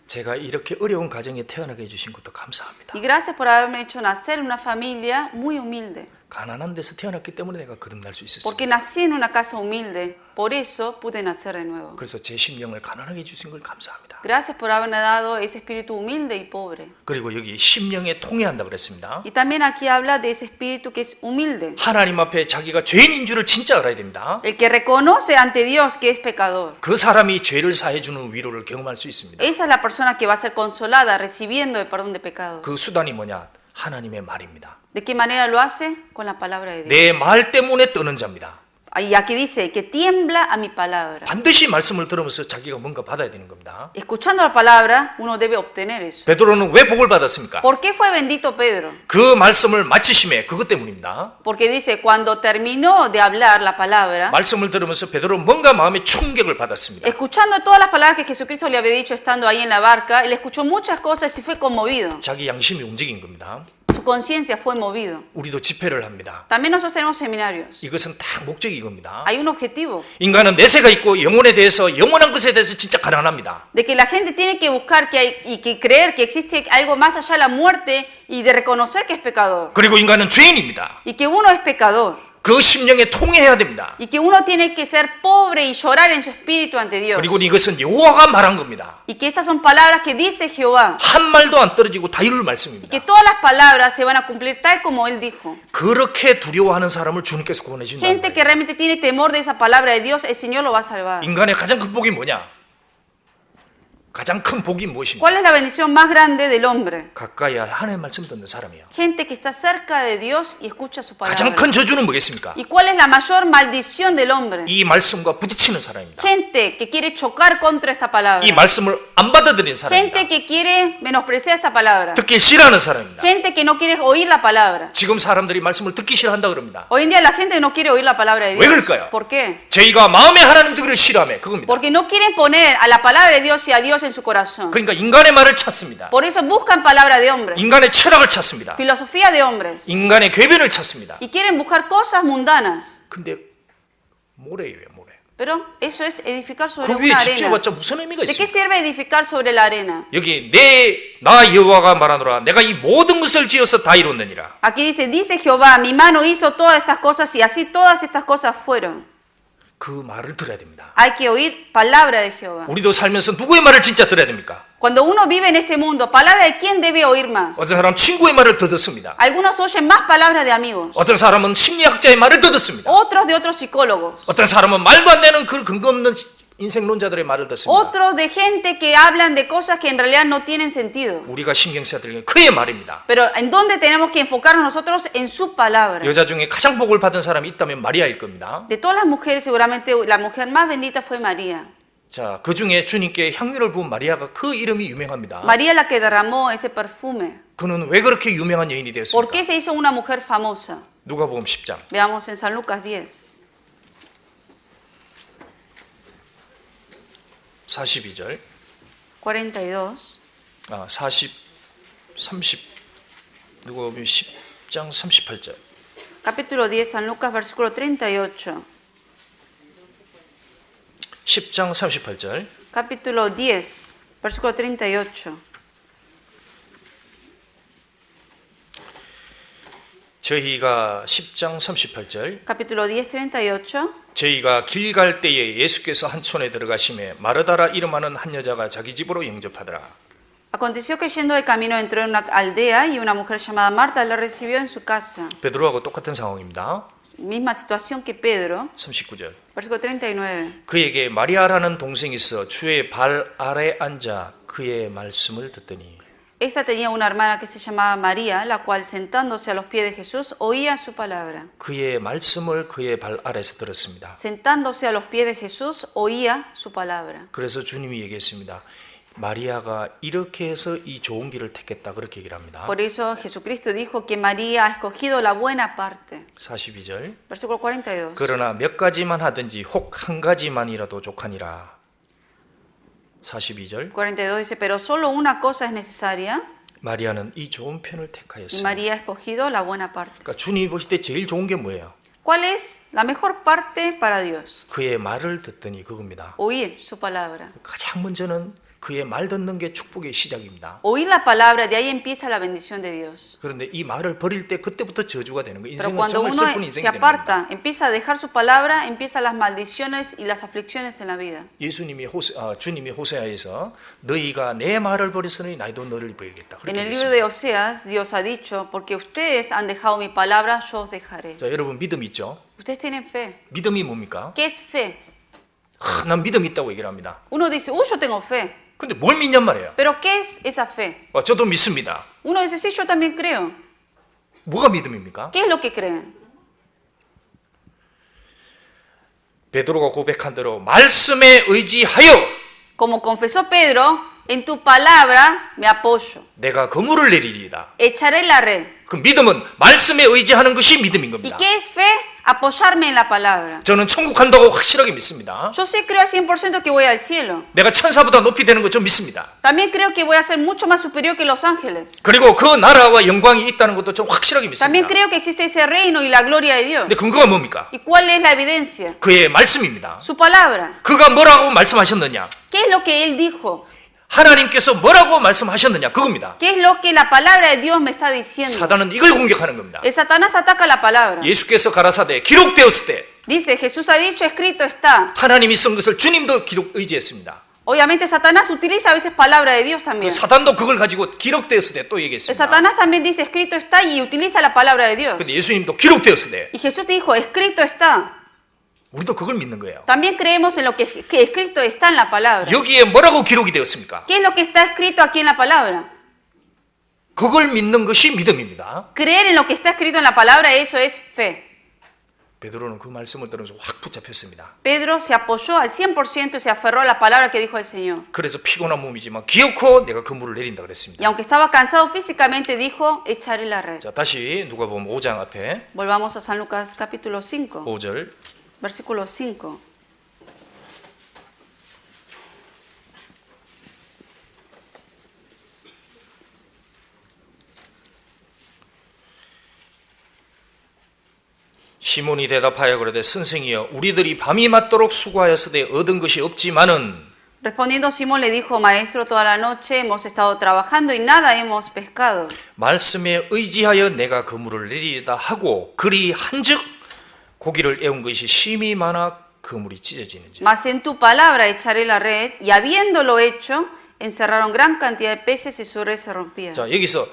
제가 이렇게 어려운 가정에 태어나게 해주신 것도 감사합니다. Y gracias por haberme hecho nacer en una familia muy humilde. 가난한 데서 태어났기 때문에 내가 거듭날 수 있었어요. Porque nací en una casa humilde, por eso pude nacer de nuevo. 그래서 제 심령을 가난하게 해주신 걸 감사합니다. Gracias por haberme dado ese espíritu humilde y pobre. 그리고 여기 심령에 통해한다 그랬습니다. Y también aquí habla de ese espíritu que es humilde. 하나님 앞에 자기가 죄인인 줄을 진짜 알아야 됩니다. El que reconoce ante Dios que es pecador. 그 사람이 죄를 사해주는 위로를 경험할 수 있습니다. Esa es la persona que va a ser consolada recibiendo el perdón de pecados. 그 수단이 뭐냐? 하나님의 말입니다. ¿De qué manera lo hace? Con la palabra de Dios. 내 말 때문에 떠는 자입니다. Y aquí dice que tiembla a mi palabra. 반드시 말씀을 들으면서 자기가 뭔가 받아야 되는 겁니다. Escuchando la palabra, uno debe obtener eso. 베드로는 왜 복을 받았습니까? ¿Por qué fue bendito Pedro? 그 말씀을 마치심에 그것 때문입니다. Porque dice, cuando terminó de hablar la palabra, 말씀을 들으면서 베드로는 뭔가 마음의 충격을 받았습니다. escuchando todas las palabras que Jesucristo le había dicho estando ahí en la barca, él escuchó muchas cosas y fue conmovido. 자기 양심이 움직인 겁니다. Su conciencia fue movido. 우리도 집회를 합니다. También nosotros tenemos seminarios. 이것은 다 목적이 이겁니다. Hay un objetivo 인간은 내세가 있고 영혼에 대해서 영원한 것에 대해서 진짜 가난합니다. de que la gente tiene que buscar que hay, y que creer que existe algo más allá de la muerte y de reconocer que es pecador. 그리고 인간은 죄인입니다. Y que uno es pecador. 그 심령에 통해야 됩니다. Y que uno tiene que ser pobre y llorar en su espíritu ante Dios. 그리고 이것은 여호와가 말한 겁니다. Y que estas son palabras que dice Jehová. 한 말도 안 떨어지고 다 이룰 Y 말씀입니다. que todas las palabras se van a cumplir tal como Él dijo. 그렇게 두려워하는 사람을 주님께서 구원해 주신다. Gente que realmente tiene temor de esa palabra de Dios, el Señor lo va a salvar. 인간의 가장 큰 복이 뭐냐? 가장 큰 복이 무엇입니까? ¿Cuál es la bendición más grande del hombre? 가까이 하나님의 말씀 듣는 사람이요. Gente que está cerca de Dios y escucha su 가장 palabra. 큰 저주는 뭐겠습니까? ¿Y cuál es la mayor maldición del hombre? 이 말씀과 부딪히는 사람입니다. Gente que quiere chocar contra esta palabra. 이 말씀을 안 받아들이는 사람입니다. Gente que quiere menospreciar esta palabra. 듣기 싫어하는 사람입니다. Gente que no quiere oír la palabra. 지금 사람들이 말씀을 듣기 싫어한다 그럽니다. Hoy en día la gente no quiere oír la palabra de 왜 Dios. 그럴까요? ¿Por qué? 저희가 마음에 하나님 듣기를 싫어하며 그겁니다. Porque no quieren poner a la palabra de Dios y a Dios en su corazón. 그러니까 인간의 말을 찾습니다. Por eso buscan palabra de hombres, 인간의 철학을 찾습니다. filosofía de hombres. 인간의 궤변을 찾습니다. Y quieren buscar cosas mundanas. 근데 모래예요, 모래. Pero eso es edificar sobre 그 위에 una arena. 집중해봤자 무슨 의미가 ¿De qué 있습니까? sirve edificar sobre la arena? 여기 나 여호와가 말하노라 내가 이 모든 것을 지어서 다 이뤘느니라. Aquí dice Jehová, mi mano hizo todas estas cosas y así todas estas cosas fueron. 그 말을 들어야 됩니다. Hay que oír palabra de Jehová. 우리도 살면서 누구의 말을 진짜 들어야 됩니까? Cuando uno vive en este mundo, palabra de quién debe oír más. 어떤 사람은 친구의 말을 더 듣습니다. Algunos oyen más palabras de amigos, 어떤 사람은 심리학자의 말을 더 듣습니다. otros de otros psicólogos, 어떤 사람은 말도 안 되는 그 근거 없는 인생론자들의 말을 듣습니다. Otros de gente que hablan de cosas que en realidad no tienen sentido. 우리가 신경 써야 될 게 그의 말입니다. Pero ¿en dónde tenemos que enfocarnos nosotros? En su palabra. 여자 중에 가장 복을 받은 사람이 있다면 마리아일 겁니다. De todas las mujeres, seguramente la mujer más bendita fue María. 자, 그 중에 주님께 향유를 부은 마리아가 그 이름이 유명합니다. María la que derramó ese perfume. 그는 왜 그렇게 유명한 여인이 ¿Por 되었습니까? qué se hizo una mujer famosa? 누가복음 10장 Veamos en San Lucas 10, 42절 42. 30 누가복음 10장 38절 Capítulo 10, San Lucas, versículo 38. 10장 38절 Capítulo 10, versículo 38. 저희가 10장 38절 Capítulo 10, 38. 저희가 길 갈 때에 예수께서 한 촌에 들어가심에 마르다라 이름하는 한 여자가 자기 집으로 영접하더라. Aconteció que yendo de camino entró en una aldea y una mujer llamada Marta le recibió en su casa. 베드로하고 똑같은 상황입니다. Misma situación que Pedro. 39절 Versículo 39. 그에게 마리아라는 동생이 있어 주의 발 아래 앉아 그의 말씀을 듣더니 Esta tenía una hermana que se llamaba María, la cual sentándose a los pies de Jesús oía su palabra. 그의 말씀을 그의 발 아래에서 들었습니다. Sentándose a los pies de Jesús oía su palabra. 그래서 주님이 얘기했습니다. 마리아가 이렇게 해서 이 좋은 길을 택했다 그렇게 얘기를 합니다. Por eso Jesucristo dijo que María ha escogido la buena parte. 42절 Versículo 42. 그러나 몇 가지만 하든지 혹 한 가지만이라도 족하니라. 42절 42 dice, pero solo una cosa es necesaria 마리아는 이 좋은 편을 y 택하였습니다. María ha escogido la buena parte. 그러니까 주님이 보실 때 제일 좋은 게 뭐예요? ¿Cuál es la mejor parte para Dios? 그의 말을 듣더니 그겁니다. Oír su palabra. 가장 먼저는 그의 말 듣는 게 축복의 시작입니다. Oír la palabra, de ahí empieza la bendición de Dios. 그런데 이 말을 버릴 때 그때부터 저주가 되는 거예요. Pero 인생은 cuando 정말 uno 슬픈 se 인생이 되는 겁니다. aparta, empieza a dejar su palabra, empiezan las maldiciones y las aflicciones en la vida. 주님이 호세아에서 너희가 내 말을 버렸으니 나도 너를 버리겠다. En 그렇게 el libro 얘기했습니다. de Oseas, Dios ha dicho, porque ustedes han dejado mi palabra, yo os dejaré. 자, 여러분 믿음 있죠? Ustedes tienen fe. 믿음이 뭡니까? ¿Qué es fe? 난 믿음 있다고 얘기를 합니다. Uno dice, yo tengo fe. 근데 뭘 믿냔 말이에요. Pero ¿qué es esa fe? 저도 믿습니다. Uno dice, sí, yo también creo. 뭐가 믿음입니까? ¿Qué es lo que creen? 베드로가 고백한 대로 말씀에 의지하여 Como confesó Pedro, en tu palabra me apoyo. 내가 그물을 내리리이다. Echaré la red. 그 믿음은 말씀에 의지하는 것이 믿음인 ¿Y 겁니다. qué es fe? Apoyarme en la palabra. 저는 천국 간다고 확실하게 믿습니다. Yo sí creo al 100% que voy al cielo. 내가 천사보다 높이 되는 거 좀 믿습니다. También creo que voy a ser mucho más superior que los ángeles. 그리고 그 나라와 영광이 있다는 것도 좀 확실하게 También 믿습니다. creo que existe ese reino y la gloria de Dios. 근데 근거가 뭡니까? ¿Y cuál es la evidencia? 그의 말씀입니다. Su palabra. 그가 뭐라고 말씀하셨느냐? ¿Qué es lo que él dijo? 하나님께서 뭐라고 말씀하셨느냐? 그겁니다. ¿Qué es lo que la palabra de Dios me está diciendo? 사단은 이걸 공격하는 겁니다. El Satanás ataca la palabra. 예수께서 가라사대 기록되었을 때 Dice, Jesús ha dicho, escrito está. 하나님이 쓴 것을 주님도 기록 의지했습니다. Obviamente Satanás utiliza a veces palabra de Dios también. 사단도 그걸 가지고 기록되었을 때 또 El 얘기했습니다. Satanás también dice, escrito está y utiliza la palabra de Dios. 근데 예수님도 기록되었을 때 Y Jesús dijo, escrito está. 우리도 그걸 믿는 거예요. También creemos en lo que escrito está en la palabra. 여기에 뭐라고 기록이 되었습니까? ¿Qué es lo que está escrito aquí en la palabra? 그걸 믿는 것이 믿음입니다. Creer en lo que está escrito en la palabra, eso es fe. 베드로는 그 말씀을 들으면서 확 붙잡혔습니다. Pedro se apoyó al 100% y se aferró a la palabra que dijo el Señor. 그래서 피곤한 몸이지만 기어코 내가 그물을 내린다 Y 그랬습니다. aunque estaba cansado físicamente, dijo, echaré la red. 자, 다시 누가복음 5장 앞에 Volvamos a San Lucas capítulo 5, 5절 versículo 5. 시몬이 대답하여 그러되 선생이여 우리들이 밤이 맞도록 수고하였으되 얻은 것이 없지만은 Respondiendo Simón le dijo, Maestro, toda la noche hemos estado trabajando y nada hemos pescado. 말씀에 의지하여 내가 그물을 내리다 하고 그리 한즉 고기를 애운 것이 심히 많아 그물이 찢어지는지. Mas en tu palabra echaré la red, y habiéndolo hecho, encerraron gran cantidad de peces y su red se rompía. 자, 여기서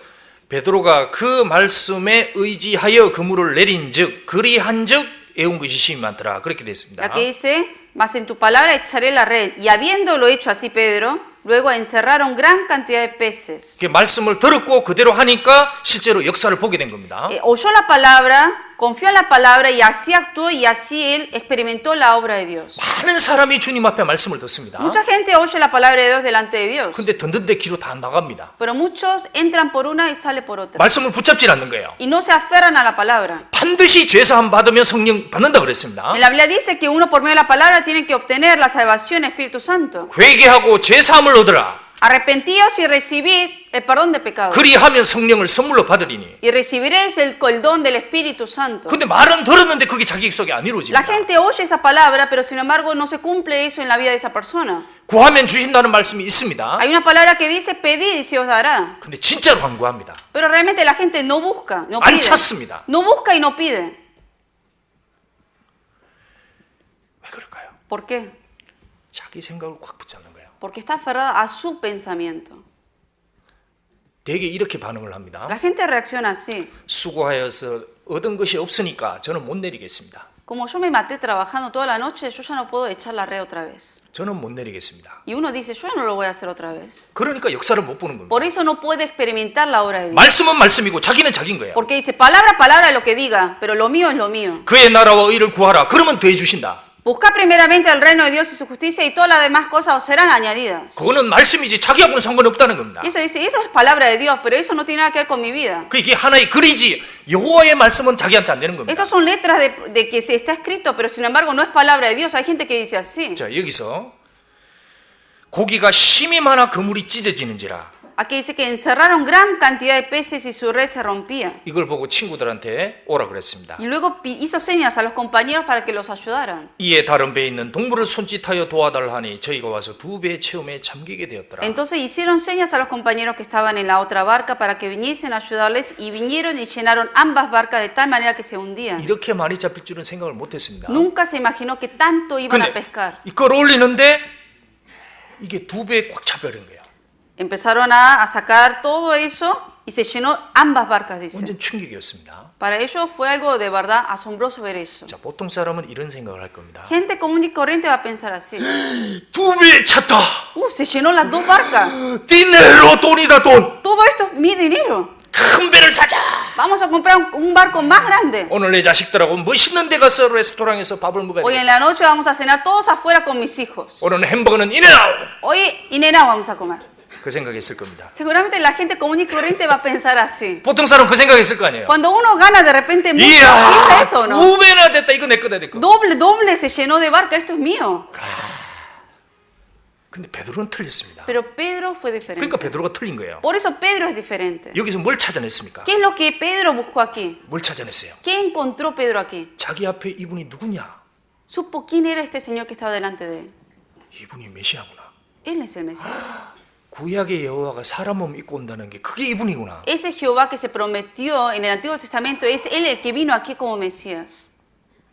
베드로가 그 말씀에 의지하여 그물을 내린즉 그리 한즉 애운 것이 심히 많더라 그렇게 되어 있습니다. Aquí dice, mas en tu palabra echaré la red. Y habiéndolo hecho así Pedro, luego encerraron gran cantidad de peces. 그 말씀을 들었고 그대로 하니까 실제로 역사를 보게 된 겁니다. Oyó la palabra, confió en la palabra y así actuó y así él experimentó la obra de Dios. 많은 사람이 주님 앞에 말씀을 듣습니다. Mucha gente oye la palabra de Dios delante de Dios, 근데 듣는 데 귀로 다 나갑니다. pero muchos entran por una y sale por otra. 말씀을 붙잡질 않는 거예요. Y no se aferran a la palabra. 반드시 죄사함 받으면 성령 받는다 그랬습니다. En la Biblia dice que uno por medio de la palabra tiene que obtener la salvación Espíritu Santo. 회개하고 죄사함을 얻으라. Arrepentíos y recibid el perdón de pecados. 그리하면 성령을 선물로 받으리니. Y recibiréis el don del Espíritu Santo. 근데 말은 들었는데 그게 자기 속에 안 La 이루어집니다. gente oye esa palabra, pero sin embargo no se cumple eso en la vida de esa persona. 구하면 주신다는 말씀이 있습니다. Hay una palabra que dice pedid y se os dará. 근데 진짜로 안 구합니다. Pero realmente la gente no busca, no 안 pide. 찾습니다. No busca y no pide. 왜 그럴까요? ¿Por qué? 자기 생각을 꽉 붙잡는 거예요. Porque está aferrada a su pensamiento. 되게 이렇게 반응을 합니다. La gente reacciona así. 수고하여서 얻은 것이 없으니까 저는 못 내리겠습니다. Como yo me maté trabajando toda la noche, yo ya no puedo echar la red otra vez. 저는 못 내리겠습니다. Y uno dice, yo no lo voy a hacer otra vez. 그러니까 역사를 못 보는 겁니다. Por eso no puede experimentar la obra de Dios. 말씀은 말씀이고 자기는 자기인 거예요. Porque dice, palabra, palabra lo que diga, pero lo mío es lo mío. 그의 나라와 의를 구하라. 그러면 더해 주신다. Busca primeramente el reino de Dios y su justicia y todas las demás cosas os serán añadidas. 그거는 말씀이지 자기하고는 상관없다는 겁니다. Y eso dice, eso es palabra de Dios, pero eso no tiene nada que ver con mi vida. 그게 하나의 글이지 여호와의 말씀은 자기한테 안 되는 겁니다. Estas son letras de que se está escrito, pero sin embargo no es palabra de Dios. Hay gente que dice así. 자, 여기서 고기가 심이 많아 그물이 찢어지는지라. Aquí dice que encerraron gran cantidad de peces y su red se rompía. 이걸 보고 친구들한테 오라 그랬습니다. Y luego hizo señas a los compañeros para que los ayudaran. 이에 다른 배에 있는 동물을 손짓하여 도와달라 하니 저희가 와서 두 배의 체험에 잠기게 되었더라. Entonces hicieron señas a los compañeros que estaban en la otra barca para que viniesen a ayudarles y vinieron y llenaron ambas barcas de tal manera que se hundían. 이렇게 많이 잡힐 줄은 생각을 못했습니다. Nunca se imaginó que tanto iban a 근데 pescar. 이걸 올리는데 이게 두 배에 꽉 차버린 거예요. Empezaron a sacar todo eso y se llenó ambas barcas, dice. 완전 충격이었습니다. Para ellos fue algo de verdad asombroso ver eso. 자, 보통 사람은 이런 생각을 할 겁니다. Gente común y corriente va a pensar así. 두 배 찼다. Se llenó las dos barcas. 디넬로 돈이다 돈. Todo esto es mi dinero. 큰 배를 사자. Vamos a comprar un barco más grande. 오늘 내 자식들하고 멋있는 데 가서 레스토랑에서 밥을 먹어야 Hoy 돼. en la noche vamos a cenar todos afuera con mis hijos. 오늘 햄버거는 인앤아웃. Hoy Inena vamos a comer. 그 생각했을 겁니다. Seguramente la gente común y corriente va a pensar así. 보통 사람 그 생각했을 거 아니에요. Cuando uno gana de repente mucho, 이야, piensa eso, ¿no? 두 배나 됐다. 이거 내 거다, 내 거. Doble se llenó de barca, esto es mío. 근데 베드로는 틀렸습니다. Pero Pedro fue diferente. 그러니까 베드로가 틀린 거예요. Por eso Pedro es diferente. 여기서 뭘 찾아냈습니까? ¿Qué es lo que Pedro buscó aquí? 뭘 찾아냈어요? ¿Qué encontró Pedro aquí? 자기 앞에 이분이 누구냐? Supo quién era este señor que estaba delante de él. 이분이 메시아구나. Él es el Mesías. 구약의 여호와가 사람 몸 입고 온다는 게 그게 이분이구나. Ese Jehová que se prometió en el Antiguo Testamento es él el que vino aquí como Mesías.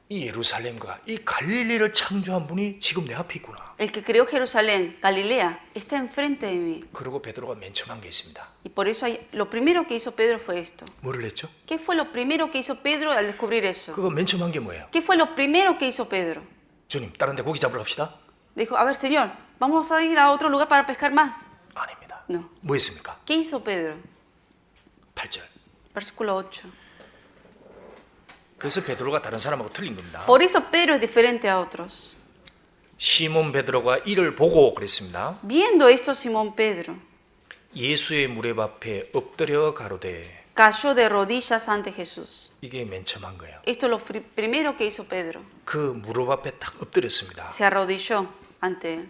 이 예루살렘과 이 갈릴리를 창조한 분이 지금 내 앞에 있구나. El que creó Jerusalén, Galilea, está enfrente de mí. 그리고 베드로가 맨 처음 한 게 있습니다. Y por eso lo primero que hizo Pedro fue esto. 뭐를 했죠? ¿Qué fue lo primero que hizo Pedro al descubrir eso? 그거 맨 처음 한 게 뭐예요? ¿Qué fue lo primero que hizo Pedro? 주님, 다른 데 고기 잡으러 갑시다. Dijo, a ver, Señor, vamos a ir a otro lugar para pescar más. 아닙니다. No. 뭐 했습니까? ¿Qué hizo Pedro? 8절. Versículo 8. 그래서 베드로가 다른 사람하고 틀린 겁니다. Por eso Pedro es diferente a otros. 시몬 베드로가 이를 보고 그랬습니다. Viendo esto, Simón Pedro 예수의 무릎 앞에 엎드려 가로되. cayó de rodillas ante Jesús. 이게 맨 처음 한 거예요. Esto es lo primero que hizo Pedro. 그 무릎 앞에 딱 엎드렸습니다. Se arrodilló ante él.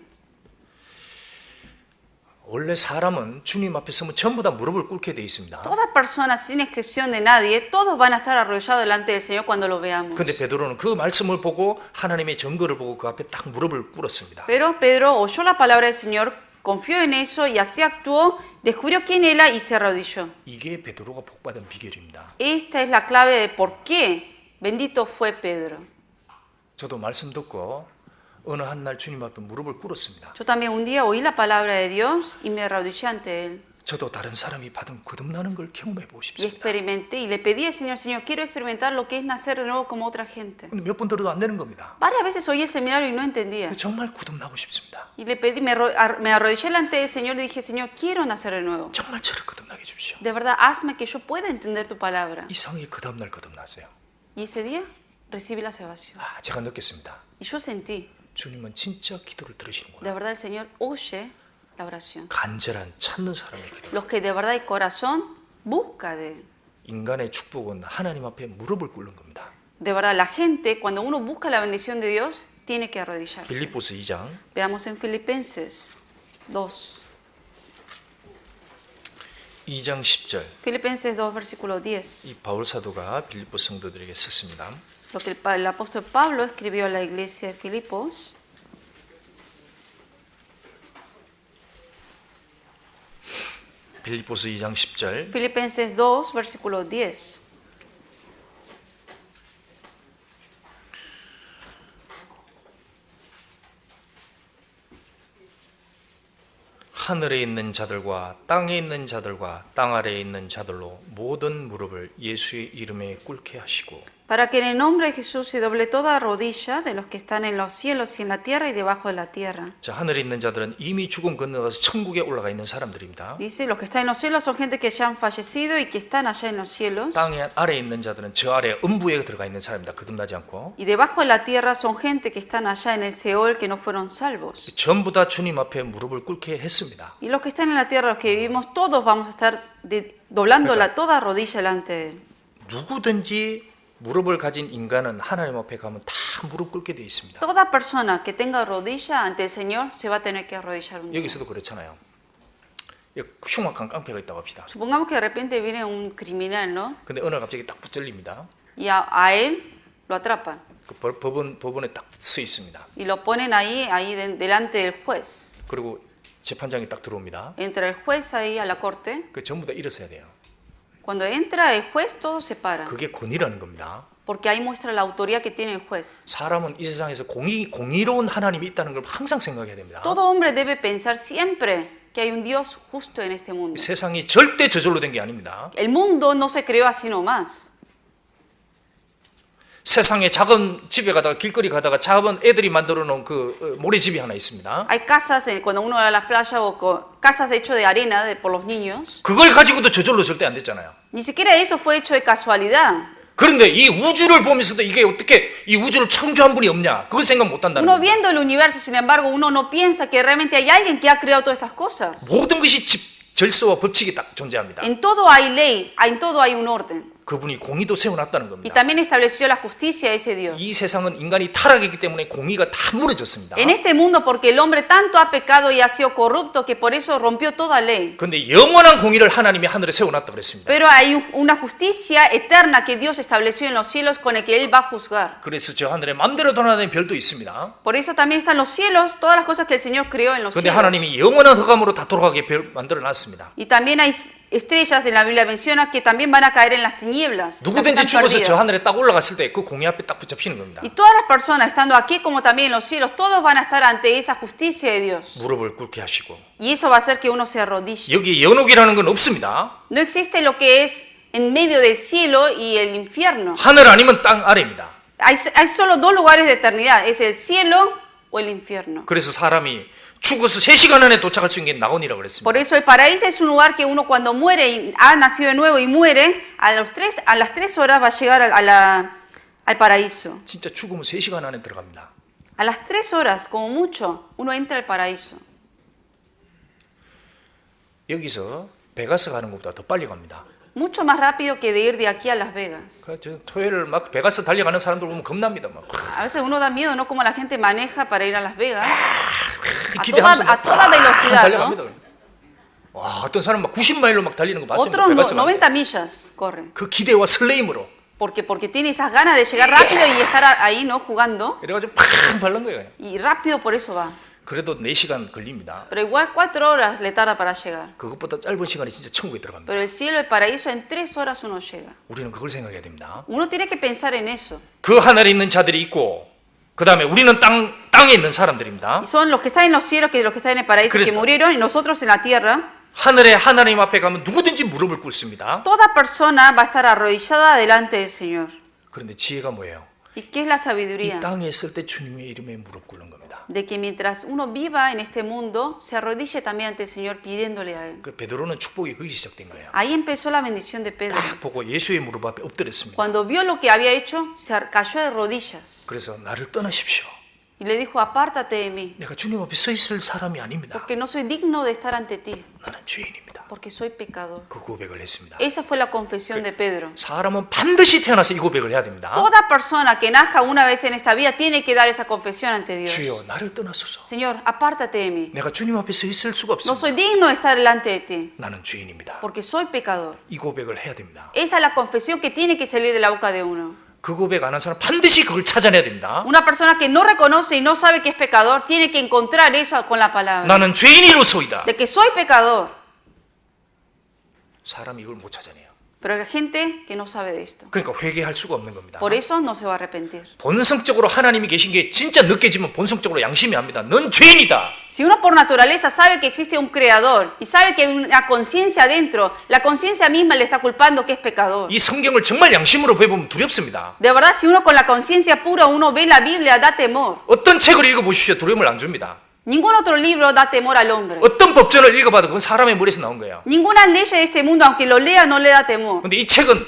원래 사람은 주님 앞에 서면 전부 다 무릎을 꿇게 돼 있습니다. Toda persona, sin excepción de nadie, todos van a estar arrodillados delante del Señor cuando lo veamos. 근데 베드로는 그 말씀을 보고 하나님의 증거를 보고 그 앞에 딱 무릎을 꿇었습니다. Pero Pedro oyó la palabra del Señor, confió en eso y así actuó, descubrió quién era y se arrodilló. 이게 베드로가 복받은 비결입니다. Esta es la clave de por qué bendito fue Pedro. 저도 말씀 듣고 어느 한 날 주님 앞에 무릎을 꿇었습니다. Yo también un día oí la palabra de Dios y me arrodillé ante él. 저도 다른 사람이 받은 거듭나는 걸 경험해 보고 Y 싶습니다. experimenté y le pedí al Señor, Señor, quiero experimentar lo que es nacer de nuevo como otra gente. 근데 몇 번 들어도 안 되는 겁니다. Varias veces oí el seminario y no entendía. 정말 거듭나고 싶습니다. Y le pedí, me arrodillé delante del Señor y dije, Señor, quiero nacer de nuevo. 정말 저를 거듭나게 해주십시오. De verdad, hazme que yo pueda entender tu palabra. 이상하게 그 다음날 거듭났어요. Y ese día recibí la salvación. 제가 느꼈습니다. Y yo sentí, 주님은 진짜 기도를 들으시는구나. de verdad el Señor oye la oración. 간절한 찾는 사람의 기도. Los que de verdad el corazón busca de Él. 인간의 축복은 하나님 앞에 무릎을 꿇는 겁니다. De verdad, la gente, cuando uno busca la bendición de Dios, tiene que arrodillarse. 빌립보서 2장 Veamos en Filipenses 2. 2장 10절. Filipenses 2, versículo 10. 이 바울 사도가 빌립보 성도들에게 썼습니다. Lo que el apóstol Pablo escribió a la iglesia de Filipos. 빌립보서 2장 10절. Filipenses 2, versículo 10. 하늘에 있는 자들과 땅에 있는 자들과 땅 아래에 있는 자들로 모든 무릎을 예수의 이름에 꿇게 하시고 Para que en el nombre de Jesús se doble toda rodilla de los que están en los cielos y en la tierra y debajo de la tierra. 자, 하늘에 있는 자들은 이미 죽음 건너가서 천국에 올라가 있는 사람들입니다. Dice, los que están en los cielos son gente que ya han fallecido y que están allá en los cielos. 땅에 아래에 있는 자들은 저 아래 음부에 들어가 있는 사람입니다. 거듭나지 않고. Y debajo de la tierra son gente que están allá en el Seol que no fueron salvos. 전부 다 주님 앞에 무릎을 꿇게 했습니다. Y los que están en la tierra, los que vivimos, todos vamos a estar doblando toda rodilla delante de Él. 누구든지 무릎을 가진 인간은 하나님 앞에 가면 다 무릎 꿇게 되어 있습니다. Toda persona que tenga rodilla ante el Señor se va a tener que arrodillar un día. 여기서도 그렇잖아요. 여기 흉악한 깡패가 있다고 합시다. Supongamos que de repente viene un criminal, ¿no? 근데 어느 날 갑자기 딱 붙들립니다. Y a él lo atrapan 그 법원에 딱 서 있습니다. y lo ponen ahí delante del juez. 그리고 재판장이 딱 들어옵니다. Entra el juez ahí a la corte. 그 전부 다 일어서야 돼요. Cuando entra el juez, todos se paran. 그게 권위라는 겁니다. Porque ahí muestra la autoridad que tiene el juez. 사람은 이 세상에서 공의로운 하나님이 있다는 걸 항상 생각해야 됩니다. Todo hombre debe pensar siempre que hay un Dios justo en este mundo. 세상이 절대 저절로 된 게 아닙니다. El mundo no se creó así nomás. 세상에 작은 집에 가다가 길거리 가다가 작은 애들이 만들어 놓은 그 모래집이 하나 있습니다. Hay casas, cuando uno va a la playa, casas hechas de arena por los niños. 그걸 가지고도 저절로 절대 안 됐잖아요. Ni siquiera eso fue hecho de casualidad. 그런데 이 우주를 보면서도 이게 어떻게 이 우주를 창조한 분이 없냐? 그걸 생각 못 한다는 Uno 겁니다. viendo el universo, sin embargo, uno no piensa que realmente hay alguien que ha creado todas estas cosas. 모든 것이 질서와 법칙이 딱 존재합니다. En todo hay ley, en todo hay un orden. 그분이 공의도 세워놨다는 Y 겁니다. también estableció la justicia de ese Dios. 이 세상은 인간이 타락했기 때문에 공의가 다 무너졌습니다. En este mundo, porque el hombre tanto ha pecado y ha sido corrupto que por eso rompió toda ley. 그런데 영원한 공의를 하나님이 하늘에 세워놨다 그랬습니다. Pero hay una justicia eterna que Dios estableció en los cielos con el que Él va a juzgar. 그래서 저 하늘에 마음대로 돌아다니는 별도 있습니다. Por eso también están los cielos, todas las cosas que el Señor creó en los 그런데 cielos. 하나님이 영원한 흑암으로 다 돌아가게 별 만들어놨습니다. Y también hay estrellas, en la Biblia menciona, que también van a caer en las tinieblas. las que 누구든지 están 죽어서 저 perdidas. 하늘에 딱 올라갔을 때 그 공의 앞에 딱 붙잡히는 겁니다. Y todas las personas, estando aquí como también en los cielos, todos van a estar ante esa justicia de Dios. 무릎을 꿇게 하시고 Y eso va a hacer que uno se arrodille. 여기 연옥이라는 건 없습니다. No existe lo que es en medio del cielo y el infierno. 하늘 아니면 땅 아래입니다. Hay solo dos lugares de eternidad, es el cielo o el infierno. 그래서 사람이 죽어서 3시간 안에 도착할 수 있는 게 낙원이라고 그랬습니다. Por eso el paraíso es un lugar que uno cuando muere y ha nacido de nuevo y muere, a las 3 horas va a llegar al paraíso. 진짜 죽으면 3시간 안에 들어갑니다. A las 3 horas, como mucho, uno entra al paraíso. 여기서 베가스 가는 것보다 더 빨리 갑니다. Mucho más rápido que de ir de aquí a Las Vegas. 저 토요일 막 베가스 달려가는 사람들 보면 겁납니다. 막 A veces uno da miedo, ¿no? Como la gente maneja para ir a Las Vegas. 기대하면서 a toda velocidad, 달려갑니다. 와, 어떤 사람 막 90마일로 막 달리는 거 봤어요. Otros 베가스 90 millas corren. 그 기대와 설레임으로 Porque tiene esas ganas de llegar rápido y estar ahí, ¿no? Jugando. 이래가지고 팍 발른 거예요. Y rápido por eso va. 그래도 4시간 걸립니다. Pero igual 4 horas le tarda para llegar. 그것보다 짧은 시간이 진짜 천국에 들어갑니다. Pero el cielo, el paraíso, en 3 horas uno llega. 우리는 그걸 생각해야 됩니다. Uno tiene que pensar en eso. 그 하늘에 있는 자들이 있고 그 다음에 우리는 땅에 있는 사람들입니다. Y son los que están en los cielos, que los que están en el paraíso, 그래서- que murieron, y nosotros en la tierra. 하늘의 하나님 앞에 가면 누구든지 무릎을 꿇습니다. Toda persona va a estar arrodillada delante del Señor. 그런데 지혜가 뭐예요? ¿Y qué es la 이 sabiduría? 땅에 있을 때 주님의 이름에 무릎 꿇는 겁니다. De que mientras uno viva en este mundo, se arrodille también ante el Señor pidiéndole a Él. 그 베드로는 축복이 거기 시작된 거예요. Ahí empezó la bendición de Pedro. 딱 보고 예수의 무릎 앞에 엎드렸습니다. Cuando vio lo que había hecho, cayó de rodillas 그래서 나를 떠나십시오. y le dijo, apártate de mí, 내가 주님 앞에 서 있을 사람이 아닙니다. porque no soy digno de estar ante ti, 나는 죄인입니다. porque soy pecador. 그 고백을 했습니다. Esa fue la confesión de Pedro. 사람은 반드시 태어나서 이 고백을 해야 됩니다. Toda persona que nazca una vez en esta vida tiene que dar esa confesión ante Dios. 주여 나를 떠나소서. Señor, apártate de mí. 내가 주님 앞에 서 있을 수가 No 없습니다. soy digno de estar delante de ti, 나는 죄인입니다. porque soy pecador. 이 고백을 해야 됩니다. Esa es la confesión que tiene que salir de la boca de uno. 그 고백 안 한 사람 반드시 그걸 찾아내야 됩니다. Una persona que no reconoce y no sabe que es pecador tiene que encontrar eso con la palabra. 나는 죄인이로소이다. De que soy pecador. 사람이 이걸 못 찾아내요. Pero hay gente que no sabe de esto. 그러니까 회개할 수가 없는 겁니다. Por eso no se va a arrepentir. 본성적으로 하나님이 계신 게 진짜 느껴지면 본성적으로 양심이 합니다. 넌 죄인이다. Si uno por naturaleza sabe que existe un creador y sabe que hay una conciencia adentro, la conciencia misma le está culpando que es pecador. 이 성경을 정말 양심으로 배우면 두렵습니다. De verdad, si uno con la conciencia pura uno ve la Biblia, da temor. 어떤 책을 읽어보십시오. 두려움을 안 줍니다. Ningún otro libro da temor al hombre. 어떤 법전을 읽어봐도 그건 사람의 머리에서 나온 거예요. Ninguna ley de este mundo, aunque lo lea, no le da temor. 근데 이 책은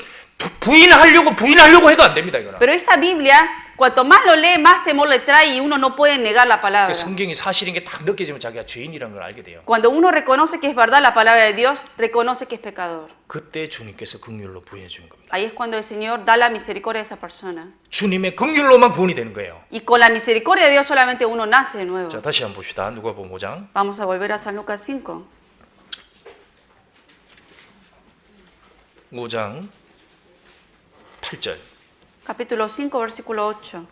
부인하려고 해도 안 됩니다. 이거는. Pero esta Biblia, cuanto más lo lee, más temor le trae y uno no puede negar la palabra. 성경이 사실인 게 딱 느껴지면 자기가 죄인이라는 걸 알게 돼요. Cuando uno reconoce que es verdad la palabra de Dios, reconoce que es pecador. 그때 주님께서 긍휼로 부인해 주는 겁니다. Ahí es cuando el Señor da la misericordia a esa persona. 주님의 긍휼로만 구원이 되는 거예요. Y con la misericordia de Dios solamente uno nace de nuevo. 자, 다시 한번 봅시다. 누가복음 5장. Vamos a volver a San Lucas 5. 5장 8절. Capítulo 5, versículo 8.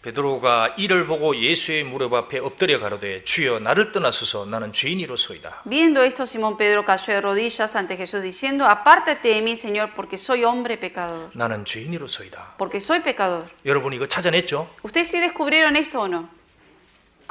베드로가 이를 보고 예수의 무릎 앞에 엎드려 가로되 주여 나를 떠나소서 나는 죄인이로소이다. Viendo esto, Simón Pedro cayó de rodillas ante Jesús diciendo, apártate de mí, Señor, porque soy hombre pecador. 나는 죄인이로소이다. Porque soy pecador. 여러분 이거 찾아냈죠? ¿Ustedes sí descubrieron esto o no?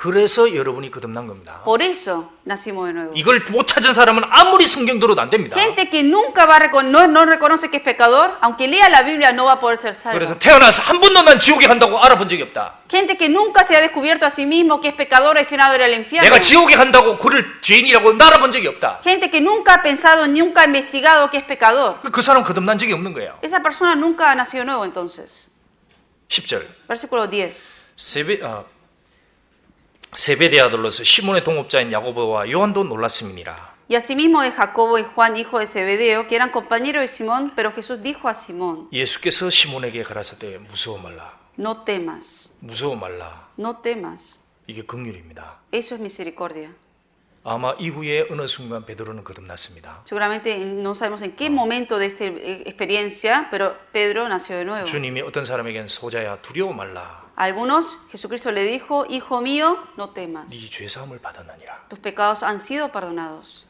그래서 여러분이 거듭난 겁니다. Por eso nacimos de nuevo. 이걸 못 찾은 사람은 아무리 성경 들어도 안 됩니다. Gente que nunca va a no reconoce que es pecador, aunque lea la Biblia no va a poder ser salvo. 그래서 태어나서 한 번도 난 지옥에 간다고 알아본 적이 없다. Gente que nunca se ha descubierto a sí mismo que es pecador es destinado a ir al infierno. 내가 지옥에 간다고 그를 죄인이라고 알아본 적이 없다. Gente que nunca ha pensado, nunca ha investigado que es pecador. 그 사람 거듭난 적이 없는 거예요. Esa persona nunca ha nacido nuevo entonces. 10절. Versículo 10. 세베대 아들로서 시몬의 동업자인 야고보와 요한도 놀랐음이니라. Y asimismo de Jacobo y Juan, hijo de Zebedeo, que eran compañeros de Simón, pero Jesús dijo a Simón, 예수께서 시몬에게 가라사대 무서워 말라. no temas, 무서워 말라. no temas. 이게 긍휼입니다. Eso es misericordia. 아마 이후에 어느 순간 베드로는 거듭났습니다. Seguramente no sabemos en qué momento de esta experiencia, pero Pedro nació de nuevo. 주님이 어떤 사람에겐 소자야 두려워 말라. A algunos Jesucristo le dijo, hijo mío, no temas. 네 죄사함을 받았느니라. Tus pecados han sido perdonados.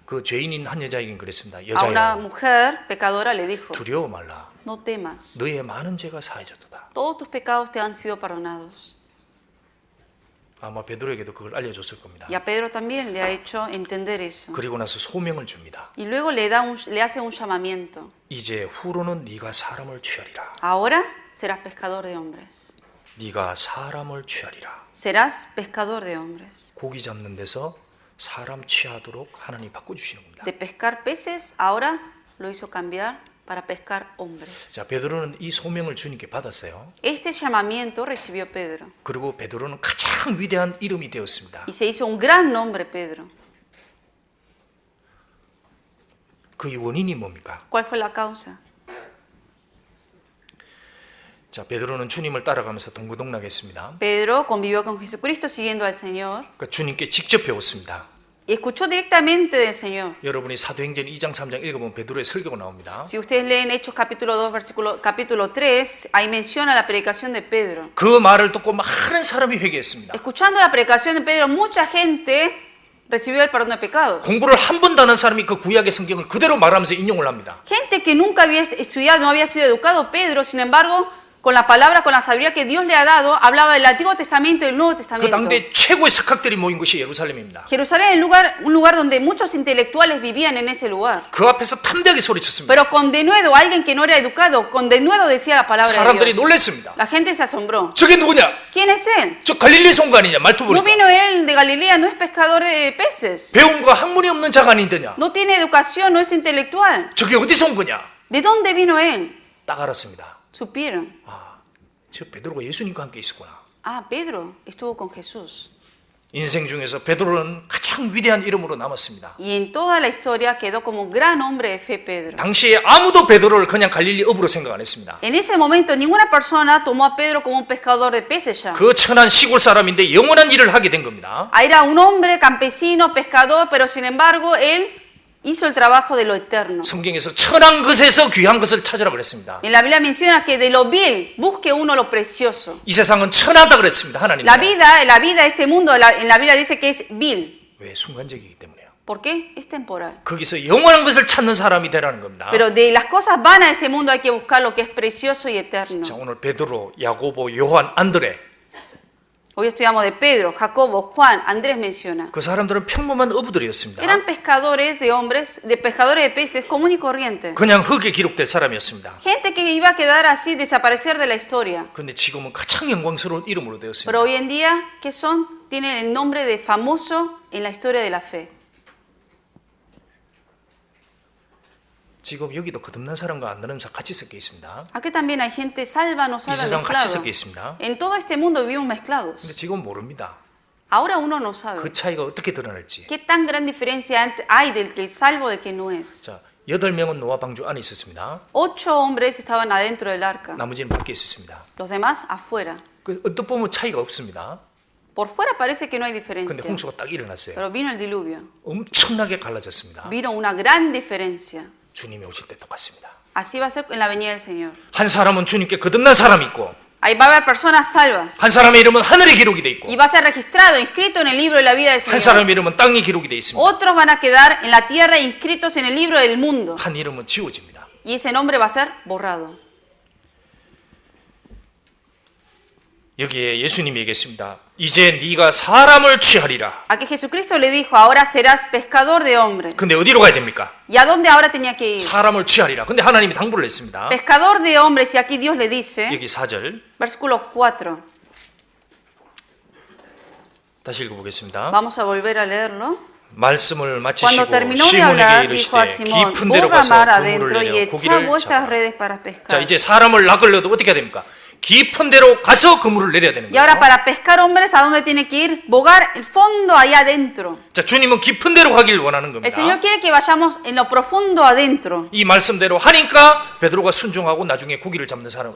그 죄인인 한 여자에겐 그랬습니다. A una 여자여 mujer pecadora le dijo, 두려워 말라. no temas. 너의 많은 죄가 사해졌도다. Todos tus pecados te han sido perdonados. 아마 베드로에게도 그걸 알려줬을 겁니다. Y a Pedro también le ha hecho entender eso. 그리고 나서 소명을 줍니다. Y luego le hace un llamamiento. 이제 후로는 네가 사람을 취하리라. Ahora serás pescador de hombres. 네가 사람을 취하리라. Serás pescador de hombres. 고기 잡는 데서 사람 취하도록 하나님 바꿔주시는 겁니다. De pescar peces, ahora lo hizo cambiar para pescar hombres. 자, 베드로는 이 소명을 주님께 받았어요. Este llamamiento recibió Pedro. 그리고 베드로는 가장 위대한 이름이 되었습니다. Y se hizo un gran nombre Pedro. 그 원인이 뭡니까? ¿Cuál fue la causa? 자, 베드로는 주님을 따라가면서 동고동락했습니다. Pedro convivió con Jesucristo siguiendo al Señor 그러니까 주님께 직접 배웠습니다. y escuchó directamente del Señor. 여러분이 사도행전 2장 3장 읽어보면 베드로의 설교가 나옵니다. Si ustedes leen Hechos capítulo 2, capítulo 3, ahí menciona la predicación de Pedro. 그 말을 듣고 많은 사람이 회개했습니다. Escuchando la predicación de Pedro, mucha gente recibió el perdón de pecados. 공부를 한 번도 안 한 사람이 그 구약의 성경을 그대로 말하면서 인용을 합니다. Gente que nunca había estudiado, no había sido educado, Pedro, sin embargo, con la palabra, con la sabiduría que Dios le ha dado, hablaba del Antiguo Testamento y el Nuevo 그 Testamento. 당대 최고의 석학들이 모인 곳이 예루살렘입니다. Jerusalén es un lugar donde muchos intelectuales vivían en ese lugar. 그 앞에서 탐대하게 소리쳤습니다. Pero con denuedo, alguien que no era educado, con denuedo decía la palabra de 사람들이 Dios. 놀랐습니다. La gente se asombró. 저게 누구냐? ¿Quién es él? 저 갈릴리 송가 아니냐? 말투 No 보니까. vino él de Galilea, no es pescador de peces. 배움과 학문이 없는 자가 아닌데냐? No tiene educación, no es intelectual. 저게 어디서 온 거냐? ¿De dónde vino él? 딱 알았습니다. Supieron. 저 베드로가 예수님과 함께 있었구나. Ah, Pedro estuvo con Jesús. 인생 중에서 베드로는 가장 위대한 이름으로 남았습니다. Y en toda la historia quedó como gran hombre de fe Pedro. 당시에 아무도 베드로를 그냥 갈릴리 어부로 생각 안 했습니다. En ese momento ninguna persona tomó a Pedro como un pescador de peces ya. 그 천한 시골 사람인데 영원한 일을 하게 된 겁니다. Era un hombre campesino, pescador, pero sin embargo él hizo el trabajo de lo eterno. 성경에서 천한 것에서 귀한 것을 찾으라 그랬습니다. En la Biblia menciona que de lo vil busque uno lo precioso. 이 세상은 천하다 그랬습니다. 하나님. La vida de este mundo, en la Biblia dice que es vil. 왜? 순간적이기 때문에요. ¿Por qué? Es temporal. 거기서 영원한 것을 찾는 사람이 되라는 겁니다. Pero de las cosas vanas de este mundo hay que buscar lo que es precioso y eterno. 자, 오늘 베드로, 야고보, 요한, 안드레 Hoy estudiamos de Pedro, Jacobo, Juan, Andrés menciona. 그 사람들은 평범한 어부들이었습니다. Eran pescadores de peces común y corriente. 그냥 흙에 기록될 사람이었습니다. Gente que iba a quedar así, desaparecer de la historia. 그런데 지금은 가장 영광스러운 이름으로 되었습니다. Pero hoy en día, ¿qué son? Tienen el nombre de famoso en la historia de la fe. 지금 여기도 거듭난 사람과 안 되는 사람 같이 섞여 있습니다. Aquí también hay gente salva, no 이 salva, 세상 같이 섞여 mezclado. 있습니다. En todo este mundo vivimos mezclados. 근데 지금 모릅니다. Ahora uno no sabe 그 차이가 어떻게 드러날지. qué tan gran diferencia hay del que es salvo de que no es. 자, 8명은 노아 방주 안에 있었습니다. 8 hombres estaban adentro del arca, 나머지는 밖에 있었습니다. los demás afuera. 그 어떻게 보면 차이가 없습니다. Por fuera parece que no hay 근데 diferencia, 홍수가 딱 일어났어요. pero vino el diluvio. 엄청나게 갈라졌습니다. Vino una gran diferencia. 주님이 오실 때 똑같습니다. Así va a ser en la venida del Señor. 한 사람은 주님께 거듭난 사람이 있고 Ahí va a haber personas salvas 한 사람의 이름은 하늘에 기록이 돼 있고 y va a ser registrado, inscrito en el libro de la vida del 한 Señor. 사람의 이름은 땅에 기록이 돼 있습니다. Otros van a quedar en la tierra inscritos en el libro del mundo 한 이름은 지워집니다. y ese nombre va a ser borrado. 여기에 예수님이 얘기했습니다. 이제 네가 사람을 취하리라. A que Jesucristo le dijo, ahora serás pescador de hombres. 근데 어디로 가야 됩니까? ¿Y a dónde ahora tenía que ir? 사람을 취하리라. 근데 하나님이 당부를 했습니다. Pescador de hombres, y aquí Dios le dice, 여기 4절 versículo 4, 다시 읽어보겠습니다. vamos a volver a leerlo. 말씀을 Cuando 마치시고 terminó de 시몬에게 hablar, dijo a 이르시되 Simón, 깊은 데로 boga 가서 mar 그물을 adentro y 내려 echa 고기를 vuestras 잡아. redes para 자, pescar. 이제 사람을 낚으려도 어떻게 해야 됩니까? 깊은 데로 가서 그물을 내려야 되는 Y ahora 거예요. para pescar hombres, ¿a dónde tiene que ir? Bogar el fondo allá adentro. 자, 주님은 깊은 데로 가길 원하는 El 겁니다. Señor quiere que vayamos en lo profundo adentro. 이 말씀대로 하니까 베드로가 순종하고 나중에 고기를 잡는 사람,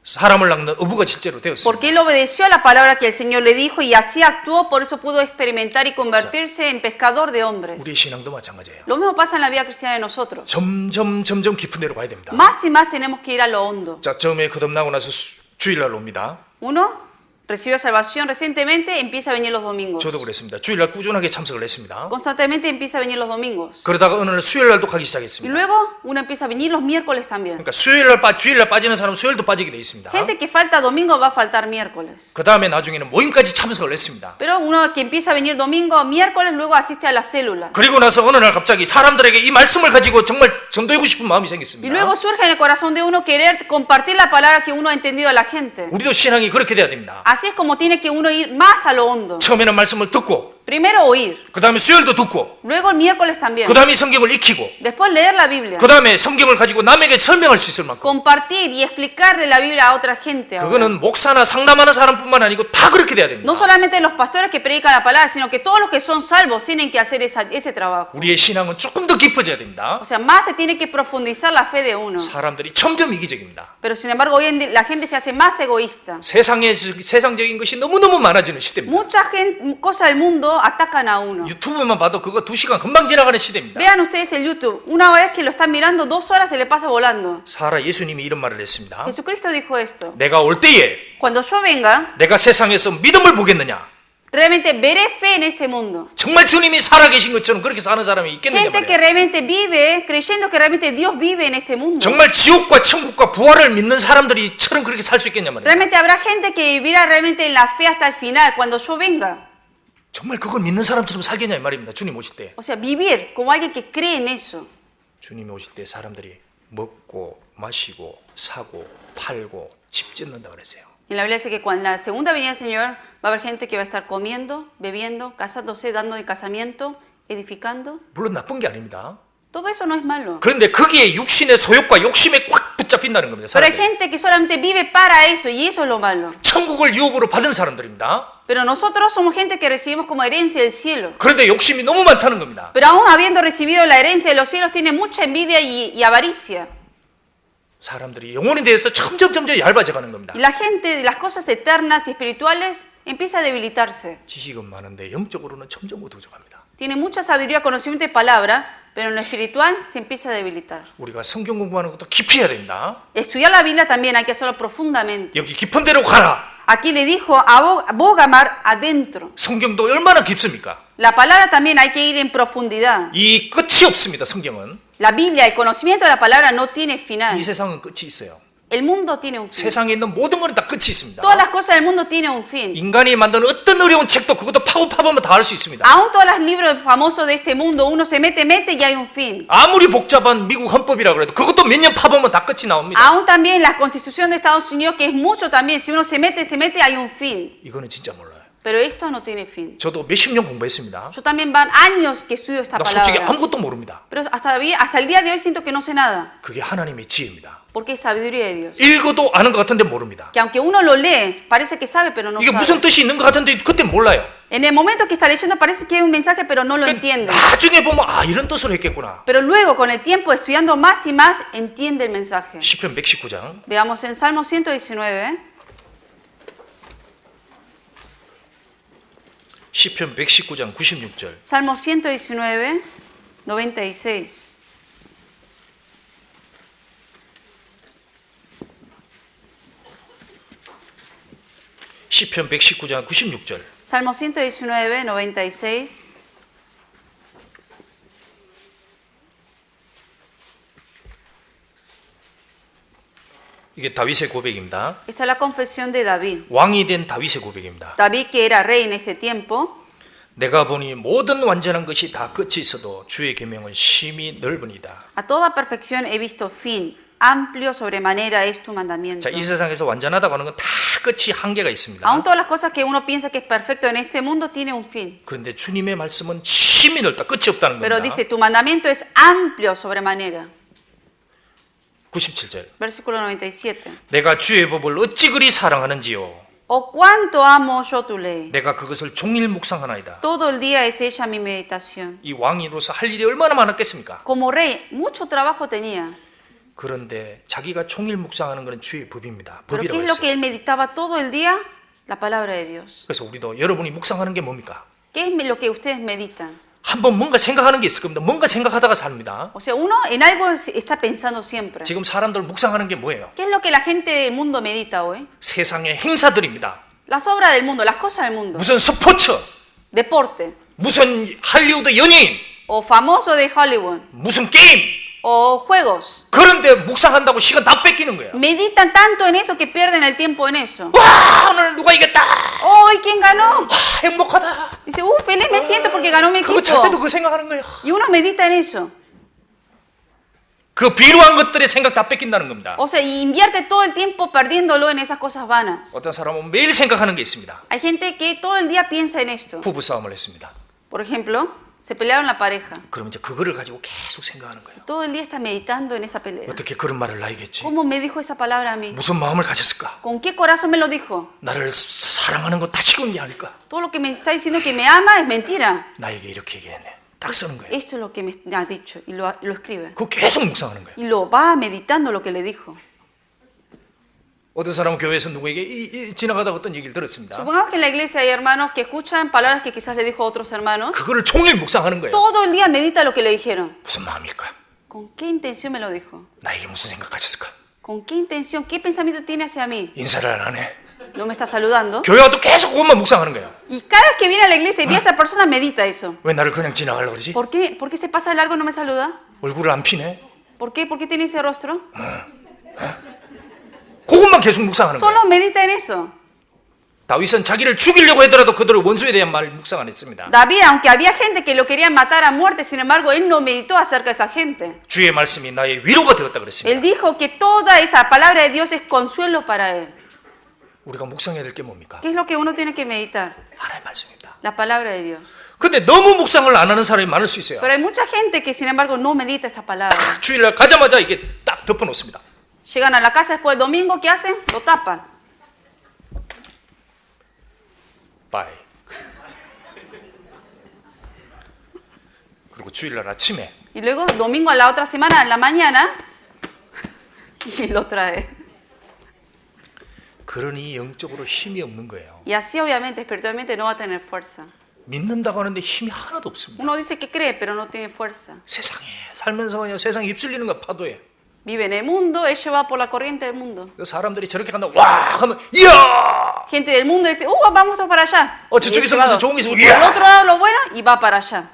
사람을 낚는 어부가 실제로 되었습니다. Porque él obedeció a la palabra que el Señor le dijo y así actuó, por eso pudo experimentar y convertirse en pescador de hombres. 우리의 신앙도 마찬가지예요. Lo mismo pasa en la vida cristiana de nosotros. 점점 깊은 데로 가야 됩니다. Más y más tenemos que ir a lo hondo. 자, 처음에 거듭나고 나서 주일날 옵니다. Uno recibió salvación recientemente, empieza a venir los domingos. 저도 그랬습니다. 주일날 꾸준하게 참석을 했습니다. Constantemente empieza a venir los domingos. 그러다가 어느 날 수요일날도 가기 Y 시작했습니다. luego uno empieza a venir los miércoles también. 그러니까 주일날 빠지는 사람은 수요일도 빠지게 돼 있습니다. Gente que falta domingo va a faltar miércoles. 그 다음에 나중에는 모임까지 참석을 했습니다. Pero uno que empieza a venir domingo, miércoles, luego asiste a las células. 그리고 나서 어느 날 갑자기 사람들에게 이 말씀을 가지고 정말 전도하고 싶은 마음이 Y 생겼습니다. luego surge en el corazón de uno querer compartir la palabra que uno ha entendido a la gente. 우리도 신앙이 그렇게 돼야 됩니다. Así es como tiene que uno ir más a lo hondo. 처음에는 말씀을 듣고 Primero oír, 그 다음에 수요일도 듣고 luego el miércoles también. 그 다음에 성경을 익히고 Después leer la Biblia. 그 다음에 성경을 가지고 남에게 설명할 수 있을 만큼 Compartir y explicar de la Biblia a otra gente. ahora. 그거는 목사나 상담하는 사람뿐만 아니고 다 그렇게 돼야 됩니다. No solamente los pastores que predican la palabra, sino que todos los que son salvos tienen que hacer ese trabajo. 우리의 신앙은 조금 더 깊어져야 됩니다. O sea, más se tiene que profundizar la fe de uno. 사람들이 점점 이기적입니다. Pero sin embargo, hoy en día la gente se hace más egoísta. 세상적인 것이 너무너무 많아지는 시대입니다. Muchas cosas del mundo atacan a uno. 유튜브만 봐도 그거 2시간 금방 지나가는 시대입니다. Vean ustedes el YouTube. Una vez que lo están mirando, 2 horas se le pasa volando. 사라 예수님이 이런 말을 했습니다. Jesucristo dijo esto. 내가 올 때에 Cuando yo venga, 내가 세상에서 믿음을 보겠느냐? Realmente veré fe en este mundo. 정말 주님이 살아계신 것처럼 그렇게 사는 사람이 있겠느냐 Gente que 말이에요. realmente vive creyendo que realmente Dios vive en este mundo. 정말 지옥과 천국과 부활을 믿는 사람들이처럼 그렇게 살 수 있겠냐 말이에요. Realmente habrá gente que vivirá realmente en la fe hasta el final, cuando yo venga. 정말 그걸 믿는 사람처럼 살겠냐 이 말입니다. 주님 오실 때. O sea, vivir como alguien que cree en eso. 주님이 오실 때 사람들이 먹고 마시고 사고 팔고 집 짓는다 그랬어요. En la Biblia dice que cuando en la segunda venida del Señor va a haber gente que va a estar comiendo, bebiendo, casándose, dando de casamiento, edificando. 물론 나쁜 게 아닙니다. Todo eso no es malo. 그런데 거기에 육신의 소욕과 욕심에 꽉 붙잡힌다는 겁니다. Pero hay 사람들이. gente que solamente vive para eso y eso es lo malo. 천국을 유업으로 받은 사람들입니다. Pero nosotros somos gente que recibimos como herencia del cielo. 그런데 욕심이 너무 많다는 겁니다. Pero aún habiendo recibido la herencia de los cielos, tiene mucha envidia y avaricia. 사람들이 영혼에 대해서 점점 얇아져 가는 겁니다. Y la gente de las cosas eternas y espirituales empieza a debilitarse. 지식은 많은데 영적으로는 점점 어두워져갑니다. Tiene mucha sabiduría, conocimiento y palabra, pero en lo espiritual se empieza a debilitar. 우리가 성경 공부하는 것도 깊이 해야 됩니다. Estudiar la Biblia también hay que hacerlo profundamente. 여기 깊은 데로 가라. Aquí le dijo, boga mar adentro. 성경도 얼마나 깊습니까? La palabra también hay que ir en profundidad. 이 끝이 없습니다. 성경은. La Biblia, el conocimiento de la palabra no tiene final. 이 세상은 끝이 있어요. El mundo tiene un fin. 세상에 있는 모든 것은 다 끝이 있습니다. Todas las cosas del mundo tienen un fin. 인간이 만든 어떤 어려운 책도 그것도 파보면 다 알 수 있습니다. Aún todos los libros famosos de este mundo, uno se mete y hay un fin. 아무리 복잡한 미국 헌법이라고 해도 그것도 몇 년 파보면 다 끝이 나옵니다. Aún también la Constitución de Estados Unidos, que es mucho también, si uno se mete, hay un fin. 이거는 진짜 몰라요. Pero esto no tiene fin. 저도 몇십 년 공부했습니다. Yo también van años que estudio esta 나 솔직히 palabra. 아무것도 모릅니다. Pero hasta el día de hoy siento que no sé nada. 그게 하나님의 지혜입니다. Porque es sabiduría de Dios. 읽어도 아는 것 같은데 모릅니다. Que aunque uno lo lee, parece que sabe, pero no 이게 무슨 sabe. 뜻이 있는 것 같은데 그때 몰라요. En el momento que está leyendo parece que hay un mensaje, pero no lo entiende. 나중에 보면 아 이런 뜻으로 했겠구나. Pero luego, con el tiempo, estudiando más y más, entiende el mensaje. 시편 119장 Veamos en Salmo 119. 시편 119장 96절 Salmo 119, 96. 시편 119장 96절 Salmo 119, 96. 이게 다윗의 고백입니다. Esta es la confesión de David. 왕이 된 다윗의 고백입니다. David, que era rey en este tiempo, 내가 보니 모든 완전한 것이 다 끝이 있어도 주의 계명은 심히 넓으니이다. a toda perfección he visto fin, amplio sobremanera es tu mandamiento. 자, 이 세상에서 완전하다고 하는 건 다 끝이 한계가 있습니다. Aún todas las cosas que uno piensa que es perfecto en este mundo tiene un fin. 그런데 주님의 말씀은 심히 넓다. 끝이 없다는 Pero 겁니다. dice, tu mandamiento es amplio sobremanera. 97절 Versículo 97. 내가 주의 법을 어찌 그리 사랑하는지요. Oh, cuánto amo yo tu ley. 내가 그것을 종일 묵상하나이다. Todo el día es ella mi meditación. 이 왕으로서 할 일이 얼마나 많았겠습니까? Como rey, mucho trabajo tenía. 그런데 자기가 종일 묵상하는 것은 주의 법입니다. Pero ¿qué 법이라고 es lo que 했어요. él meditaba todo el día? La palabra de Dios. 그래서 우리도 여러분이 묵상하는 게 뭡니까? ¿Qué es lo que ustedes meditan? 한번 뭔가 생각하는 게 있을 겁니다. 뭔가 생각하다가 삽니다. O sea, uno en algo está pensando siempre. 지금 사람들 묵상하는 게 뭐예요? ¿Qué es lo que la gente del mundo medita hoy? 세상의 행사들입니다. Las obras del mundo, las cosas del mundo. 무슨 스포츠, Deporte. 무슨 할리우드 연예인, O famoso de Hollywood. 무슨 게임. O juegos. 그런데 묵상한다고 시간 다 뺏기는 거예요. Meditan tanto en eso que pierden el tiempo en eso. 와, 오늘 누가 이겼다. ¡Oh! ¿Y quién ganó? 행복하다. Dice, feliz me siento porque ganó mi 그거 잘 때도 equipo. 그 생각하는 거예요. Y uno medita en eso. 그 비루한 것들의 생각 다 뺏긴다는 겁니다. O sea, y invierte todo el tiempo perdiéndolo en esas cosas vanas. 어떤 사람은 매일 생각하는 게 있습니다. Hay gente que todo el día piensa en esto. 부부 싸움을 했습니다. Por ejemplo, se pelearon la pareja. 그러면 이제 그거를 가지고 계속 생각하는 거예요. Todo el día está meditando en esa pelea. 어떻게 그런 말을 나에겠지? ¿Cómo me dijo esa palabra a mí? 무슨 마음을 가졌을까? ¿Con qué corazón me lo dijo? 나를 사랑하는 거 다 지금 게 아닐까? Todo lo que me está diciendo que me ama es mentira. 나에게 이렇게 얘기했네. 딱 쓰는 거예요. Esto es lo que me ha dicho y lo escribe. 그거 계속 묵상하는 거예요. Y lo va meditando lo que le dijo. 어떤 사람은 교회에서 누구에게 지나가다가 어떤 얘기를 들었습니다. Supongamos que en la iglesia hay hermanos que escuchan palabras que quizás le dijo a otros hermanos. 그거를 종일 묵상하는 거예요. Todo el día medita lo que le dijeron. 무슨 마음일까? ¿Con qué intención me lo dijo? 나에게 무슨 생각하셨을까? ¿Con qué intención? ¿Qué pensamiento tiene hacia mí? 인사를 안 하네. no me está saludando. 교회 와도 계속 그것만 묵상하는 거예요. Y cada vez que viene a la iglesia y ve a esa persona, medita eso. 왜 나를 그냥 지나가려고 그러지? ¿Por qué se pasa de largo y no me saluda? 얼굴을 안 피네? ¿Por qué tiene ese rostro? 그것만 계속 묵상하는 거예요. Solo medita en eso. 다윗은 자기를 죽이려고 하더라도 그들의 원수에 대한 말을 묵상 안 했습니다. David, aunque había gente que lo quería matar a muerte, sin embargo, él no meditó acerca de esa gente. 주의 말씀이 나의 위로가 되었다 그랬습니다. Él dijo que toda esa palabra de Dios es consuelo para él. 우리가 묵상해야 될 게 뭡니까? ¿Qué es lo que uno tiene que meditar? 하나님의 말씀입니다. La palabra de Dios. 근데 너무 묵상을 안 하는 사람이 많을 수 있어요. Pero hay mucha gente que, sin embargo, no medita esta palabra. 딱 주일날 가자마자 이게 딱 덮어놓습니다. Llegan a la casa después del domingo, ¿qué hacen? Lo tapan. 바이. 그리고 주일날 아침에 Y luego, domingo a la otra semana, en la mañana, y lo trae. 그러니 영적으로 힘이 없는 거예요. Y así, obviamente, espiritualmente no va a tener fuerza. 믿는다고 하는데 힘이 하나도 없습니다. Uno dice que cree, pero no tiene fuerza. 세상에 살면서 그냥 세상에 휩쓸리는 거 파도에 Vive en el mundo, ella va por la corriente del mundo. 그 사람들이 저렇게 간다 와 하면 이야 Gente del mundo dice, vamos todos para allá. Oh, Y 저쪽에서 es llevado. 무슨 좋은 게 있으면, Y por el ¡ya! otro lado lo bueno y va para allá.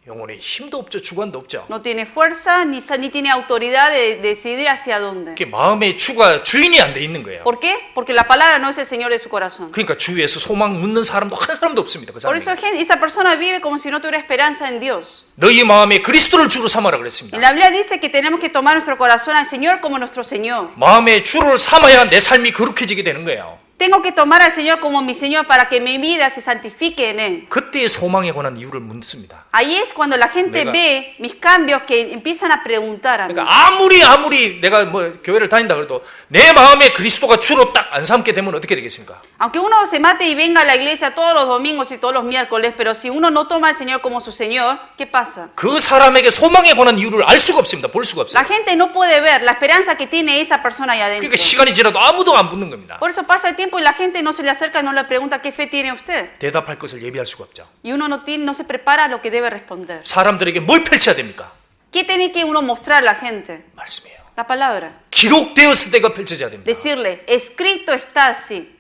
영혼에 힘도 없죠 주관도 없죠. No tiene fuerza ni tiene autoridad de decidir hacia dónde. 그게 마음의 주가 주인이 안 돼 있는 거예요. ¿Por qué? Porque la palabra no es el Señor de su corazón. 그러니까 주위에서 소망 묻는 사람도 한 사람도 없습니다. 그 Por eso 사람이. esa persona vive como si no tuviera esperanza en Dios. 너희 마음에 그리스도를 주로 삼아라 Y 그랬습니다. la Biblia dice que tenemos que tomar nuestro corazón al Señor como nuestro Señor. 마음의 주를 삼아야 내 삶이 거룩해지게 되는 거예요. Tengo que tomar al Señor como mi Señor para que mi vida se santifique en Él. 그때 소망에 관한 이유를 묻습니다. Ahí es cuando la gente 내가- ve mis cambios que empiezan a preguntar a mí. 그러니까 아무리 내가 뭐 교회를 다닌다 그래도 내 마음에 그리스도가 주로 딱 안 삼게 되면 어떻게 되겠습니까? Aunque uno se mate y venga a la iglesia todos los domingos y todos los miércoles, pero si uno no toma al Señor como su Señor, ¿qué pasa? 그 사람에게 소망에 관한 이유를 알 수가 없습니다. 볼 수가 없어요. La gente no puede ver la esperanza que tiene esa persona ahí adentro. 그러니까 시간이 지나도 아무도 안 묻는 겁니다. Por eso pasa el tiempo y la gente no se le acerca, no le pregunta qué fe tiene usted. 대답할 것을 예비할 수가 없죠. Y uno no se prepara a lo que debe responder. 사람들에게 뭘 펼쳐야 됩니까? ¿Qué tiene que uno mostrar a la gente? 말씀이에요. La palabra. 기록되었을 때가 펼쳐져야 됩니다. Decirle, escrito está así.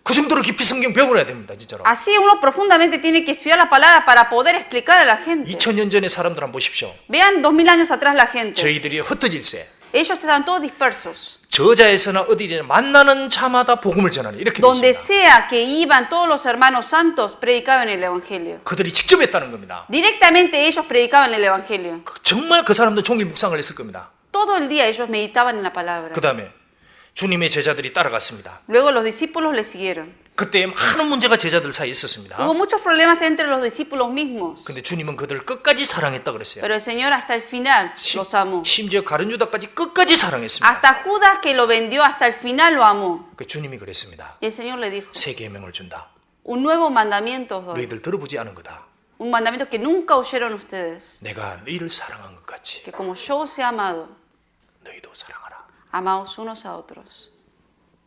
그 정도로 깊이 성경 배워야 됩니다. 진짜로. Así uno profundamente tiene que estudiar la palabra para poder explicar a la gente. 2000년 전의 사람들 한번 보십시오. Vean 2000 años atrás la gente. 저희들이 흩어질세. Ellos estaban todos dispersos. 저자에서나 어디든지 만나는 자마다 복음을 전하는 이렇게 Donde 되습니다. sea que iban todos los hermanos santos, predicaban el Evangelio. 그들이 직접 했다는 겁니다. Directamente ellos predicaban el Evangelio. 정말 그 사람들 종일 묵상을 했을 겁니다. Todo el día ellos meditaban en la palabra. 그 다음에 주님의 제자들이 따라갔습니다. Luego los discípulos le siguieron. 그때 많은 문제가 제자들 사이에 있었습니다. Hubo muchos problemas entre los discípulos mismos. 근데 주님은 그들을 끝까지 사랑했다 그랬어요. Pero el Señor hasta el final los amó. 심지어 가룟 유다까지 끝까지 사랑했습니다. Hasta Judas que lo vendió hasta el final lo amó. 그 주님이 그랬습니다. Y el Señor le dijo, 새 계명을 준다. un nuevo mandamiento os doy. 너희들 들어보지 않은 거다. Un mandamiento que nunca oyeron ustedes. 내가 너희를 사랑한 것 같이 Que como yo os he amado, 너희도 사랑하라. amaos unos a otros.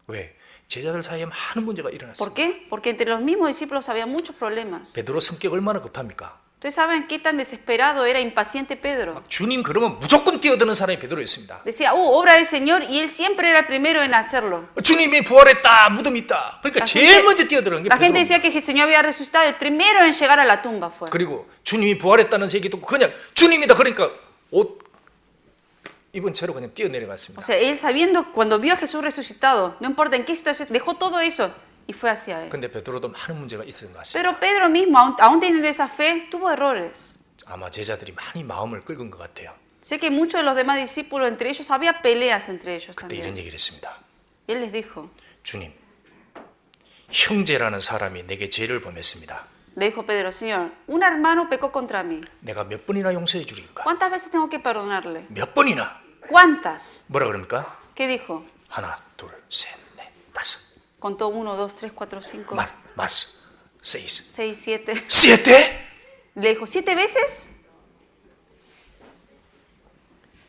왜? 제자들 사이에 많은 문제가 ¿Por 일어났습니다. qué? Porque entre los mismos discípulos había muchos problemas. 베드로 성격 얼마나 급합니까? Ustedes saben qué tan desesperado era, impaciente Pedro. 주님 그러면 무조건 뛰어드는 사람이 베드로였습니다. Decía, obra del Señor, y él siempre era el primero en hacerlo. 주님이 부활했다, 무덤 있다. 그러니까 La 제일 gente- 먼저 뛰어드는 게 La gente 베드로입니다. decía que el Señor había resucitado, el primero en llegar a la tumba fue. 그리고 주님이 부활했다는 얘기 듣고 그냥 주님이다 그러니까 옷 입은 채로 그냥 O 뛰어내려갔습니다. sea, él sabiendo, cuando vio a Jesús resucitado, no importa en qué situación, dejó todo eso y fue hacia él. 근데 베드로도 많은 문제가 있었던 것 같습니다. Pero Pedro mismo, aún teniendo esa fe, tuvo errores. 아마 제자들이 많이 마음을 긁은 것 같아요. Sé que muchos de los demás discípulos, entre ellos, había peleas entre ellos 그때 이런 también. 얘기를 했습니다. Y él les dijo, 주님, 형제라는 사람이 내게 죄를 범했습니다. le dijo Pedro, Señor, un hermano pecó contra mí. 내가 몇 번이나 용서해 주리까? ¿Cuántas veces tengo que perdonarle? 몇 번이나? ¿Cuántas? 뭐라 그럽니까? ¿Qué dijo? 하나, 둘, 셋, 넷, 다섯. Contó 1, 2, 3, 4, 5, más, seis. 6, 7. ¿Siete? Le dijo, ¿7 veces?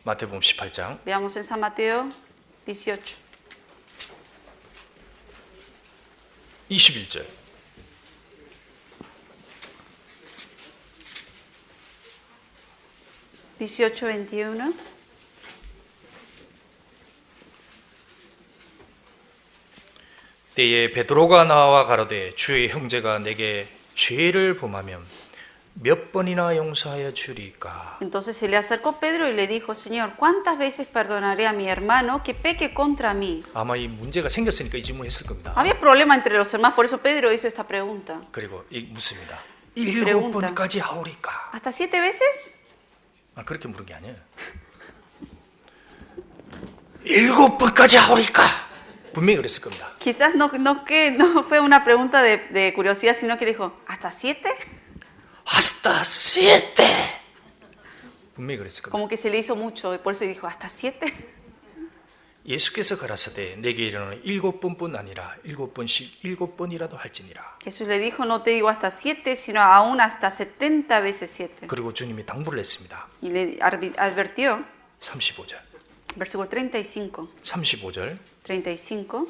마태복음 18장 Veamos en San Mateo 18. 21절. Dieciocho, 21. 때에 베드로가 나와 가로되 주의 형제가 내게 죄를 범하면 몇 번이나 용서하여 주리까? Entonces se le acercó Pedro y le dijo, Señor, ¿cuántas veces perdonaré a mi hermano que peque contra mí? 아마 이 문제가 생겼으니까 이 질문했을 겁니다. Había problema entre los hermanos, por eso Pedro hizo esta pregunta. 그리고 이 묻습니다. pregunta. 7번까지 하오리까? ¿Hasta 7 veces? 아, 그렇게 물은 게 아니에요. 7번까지 하오리까? 분명히 그랬을 겁니다. Quizás no fue una pregunta de curiosidad, sino que dijo, ¿hasta 7? hasta 7. 분명히 그랬을 겁니다. Como que se le hizo mucho, y por eso dijo, ¿hasta 7? 예수께서 가라사대 내게 이르노니 7번뿐 아니라 7번씩 7번이라도 할지니라. Jesús le dijo, no te digo hasta 7, sino aún hasta 70 veces 7. 그리고 주님이 당부를 했습니다. Y le advirtió, 35절. versículo 35, 35절. 35,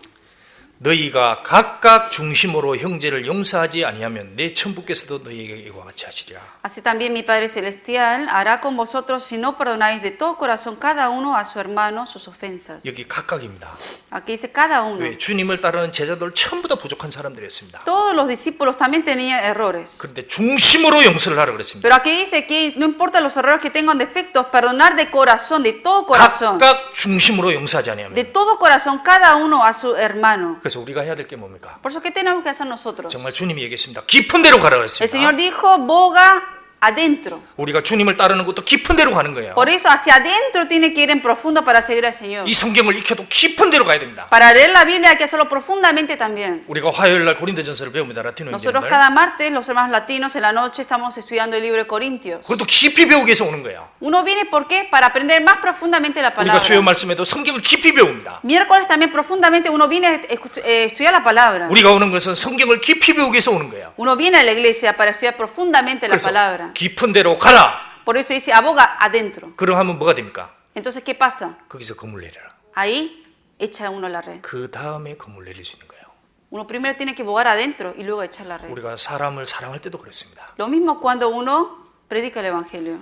너희가 각각 중심으로 형제를 용서하지 아니하면 내 천부께서도 너희에게 이와 같이 하시리라. así también mi Padre Celestial hará con vosotros si no perdonáis de todo corazón cada uno a su hermano sus ofensas. 여기 각각입니다. Aquí dice cada uno. 왜? 주님을 따르는 제자들 전부 다 부족한 사람들이었습니다. Todos los discípulos también tenían errores. 그런데 중심으로 용서를 하라고 그랬습니다. Pero aquí dice que no importa los errores que tengan defectos, perdonar de corazón, de todo corazón. 각각 중심으로 용서하지 De 아니하면. todo corazón cada uno a su hermano. 그래서 우리가 해야 될 게 뭡니까? Por eso, ¿qué tenemos que hacer nosotros? 정말 주님이 얘기했습니다. 깊은 데로 가라고 El Señor 했습니다. dijo, boga adentro. 우리가 주님을 따르는 것도 깊은 데로 가는 거예요. Por eso hacia adentro tiene que ir en profundo para seguir al Señor. 이 성경을 익혀도 깊은 데로 가야 됩니다. Para leer la Biblia hay que hacerlo profundamente también. 우리가 화요일 날 고린도전서를 배웁니다. 라틴어 Nosotros 형제들. cada martes, los hermanos latinos, en la noche estamos estudiando el libro de Corintios. 그것도 깊이 배우기 위해서 오는 거예요. Uno viene, ¿por qué? Para aprender más profundamente la 우리가 수요 palabra. 말씀에도 성경을 깊이 배웁니다. Miércoles también profundamente uno viene a estudiar la palabra. 우리가 오는 것은 성경을 깊이 배우기 위해서 오는 거예요. Uno viene a la iglesia para estudiar profundamente la 그래서 palabra. 깊은 데로 가라. Por eso dice, aboga adentro. 그럼 하면 뭐가 됩니까? Entonces, ¿qué pasa? 거기서 건물 내려라. Ahí echa uno la red. 그 다음에 건물 내릴 수 있는 거예요. Uno primero tiene que bogar adentro y luego echar la red. 우리가 사람을 사랑할 때도 그렇습니다. Lo mismo cuando uno predica el evangelio.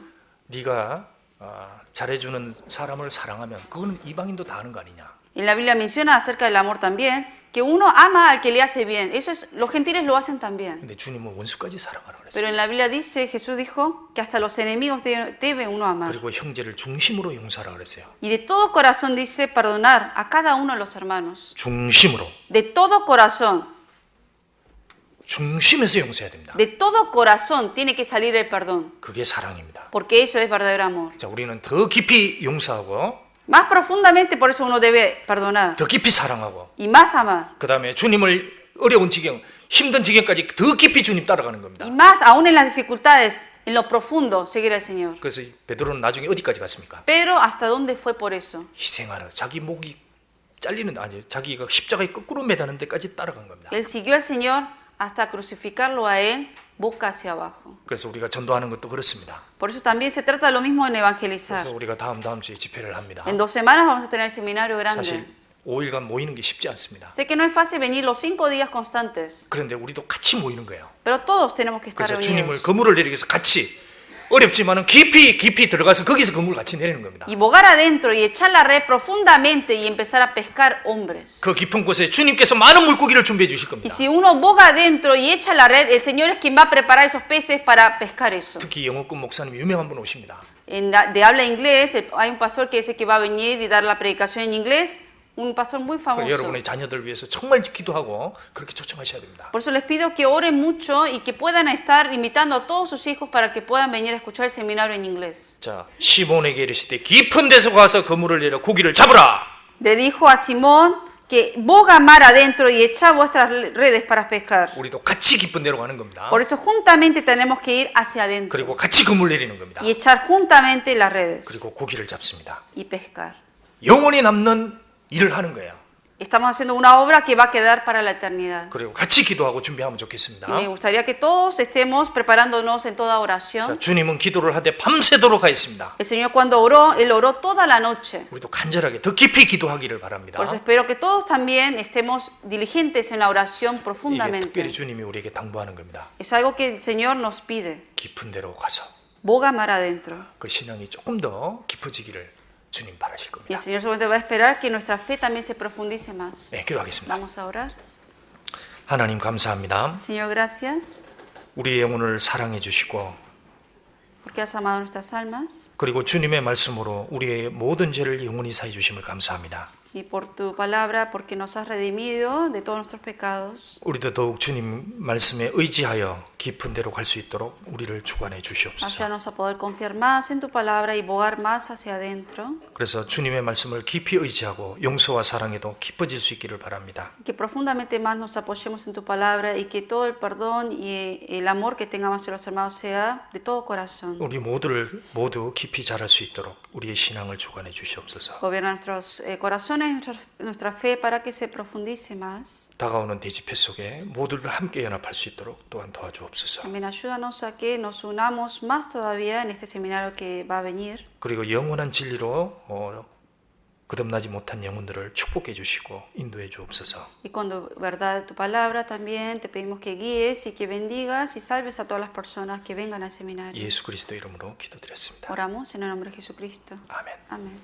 네가 잘해주는 사람을 사랑하면 그거는 이방인도 다 하는 거 아니냐. En la Biblia menciona acerca del amor también, que uno ama al que le hace bien. Eso es, los gentiles lo hacen también. 근데 주님은 원수까지 사랑하라 그랬어요. Pero en la Biblia dice, Jesús dijo que hasta los enemigos debe uno amar. 그리고 형제를 중심으로 용서하라 그랬어요. Y de todo corazón dice perdonar a cada uno de los hermanos. 중심으로. De todo corazón, 중심에서 용서해야 됩니다. de todo corazón tiene que salir el perdón. 그게 사랑입니다. Porque eso es verdadero amor. 자, 우리는 더 깊이 용서하고 Más profundamente, por eso uno debe perdonar. 더 깊이 사랑하고 Y más amar. 그 다음에 주님을 어려운 지경, 힘든 지경까지 더 깊이 주님 따라가는 겁니다. Y más aún en las dificultades, en lo profundo, seguir al Señor. 그래서 베드로는 나중에 어디까지 갔습니까? Pedro, ¿hasta dónde fue por eso? 희생하라. 자기 목이 잘리는 아니 자기가 십자가에 거꾸로 매다는 데까지 따라간 겁니다. Él siguió al Señor hasta crucificarlo a él boca hacia abajo. 그래서 우리가 전도하는 것도 그렇습니다. Por eso también se trata de lo mismo en evangelizar. 그래서 우리가 다음 주에 집회를 합니다. En 2 semanas vamos a tener el seminario 사실 grande. 5일간 모이는 게 쉽지 않습니다. Sé que no es fácil venir los 5 días constantes, 그런데 우리도 같이 모이는 거예요. pero todos tenemos que estar 그래서 reunidos. 주님을 건물을 내리기 위해서 같이 어렵지만은 깊이 들어가서 거기서 건물 같이 내리는 겁니다. Y bogar adentro y echar la red profundamente y empezar a pescar hombres. 그 깊은 곳에 주님께서 많은 물고기를 준비해 주실 Y 겁니다. si uno boga adentro y echa la red, el Señor es quien va a preparar esos peces para pescar eso. 특히 영어권 목사님이 유명한 분 오십니다. De habla inglés, hay un pastor que dice que va a venir y dar la predicación en inglés, un pastor muy famoso. 여러분의 자녀들 위해서 정말 기도하고 그렇게 초청하셔야 됩니다. Por eso les pido que oren mucho y que puedan estar invitando a todos sus hijos para que puedan venir a escuchar el seminario en inglés. 자, 시몬에게 이르시되 깊은 데서 가서 그물을 내려 고기를 잡으라. Le dijo a Simón que boga mar adentro y echa vuestras redes para pescar. 우리도 같이 깊은 데로 가는 겁니다. Por eso juntamente tenemos que ir hacia adentro 그리고 같이 그물 내리는 겁니다. y echar juntamente las redes 그리고 고기를 잡습니다. y pescar. 영원히 남는 일을 하는 거예요. Estamos haciendo una obra que va a quedar para la eternidad. 그리고 같이 기도하고 준비하면 좋겠습니다. Y me gustaría que todos estemos preparándonos en toda 자, oración. 주님은 기도를 하되 밤새도록 하였습니다. El Señor cuando oró, Él oró toda la noche. 우리도 간절하게 더 깊이 기도하기를 바랍니다. Por eso espero que todos también estemos diligentes en la oración 이게 profundamente. 특별히 주님이 우리에게 당부하는 겁니다. Es algo que el Señor nos pide. 깊은 데로 가서 Boga mar adentro. 그 신앙이 조금 더 깊어지기를 주님 바라실 Y 겁니다. el Señor solamente va a esperar que nuestra fe también se profundice más. 네, 기도하겠습니다. Vamos a orar. 하나님 감사합니다. Señor, gracias 우리의 영혼을 사랑해 주시고 porque has amado nuestras almas 그리고 주님의 말씀으로 우리의 모든 죄를 영원히 사해 주심을 감사합니다. y por tu palabra porque nos has redimido de todos nuestros pecados. 우리도 더욱 주님 말씀에 의지하여 깊은 데로 갈 수 있도록 우리를 주관해 주시옵소서. Ayúdanos a poder confiar más en tu palabra y bogar más hacia adentro. 그래서 주님의 말씀을 깊이 의지하고 용서와 사랑에도 깊어질 수 있기를 바랍니다. Que profundamente más nos apoyemos en tu palabra y que todo el perdón y el amor que tengamos hacia los hermanos sea de todo corazón. 우리 모두를 모두 깊이 자랄 수 있도록 우리의 신앙을 주관해 주시옵소서. Gobierna nuestros corazones, nuestra fe para que se profundice más. 다가오는 대집회 속에 모두를 함께 연합할 수 있도록 또한 도와주옵소서. También ayúdanos a que nos unamos más todavía en este seminario que va a venir. 그리고 영원한 진리로 거듭나지 못한 영혼들을 축복해 주시고 인도해 주옵소서. Y con verdad de tu palabra también te pedimos que guíes y que bendigas y salves a todas las personas que vengan al seminario. 예수 그리스도 이름으로 기도드렸습니다. Oramos en el nombre de Jesucristo. 아멘. Amén.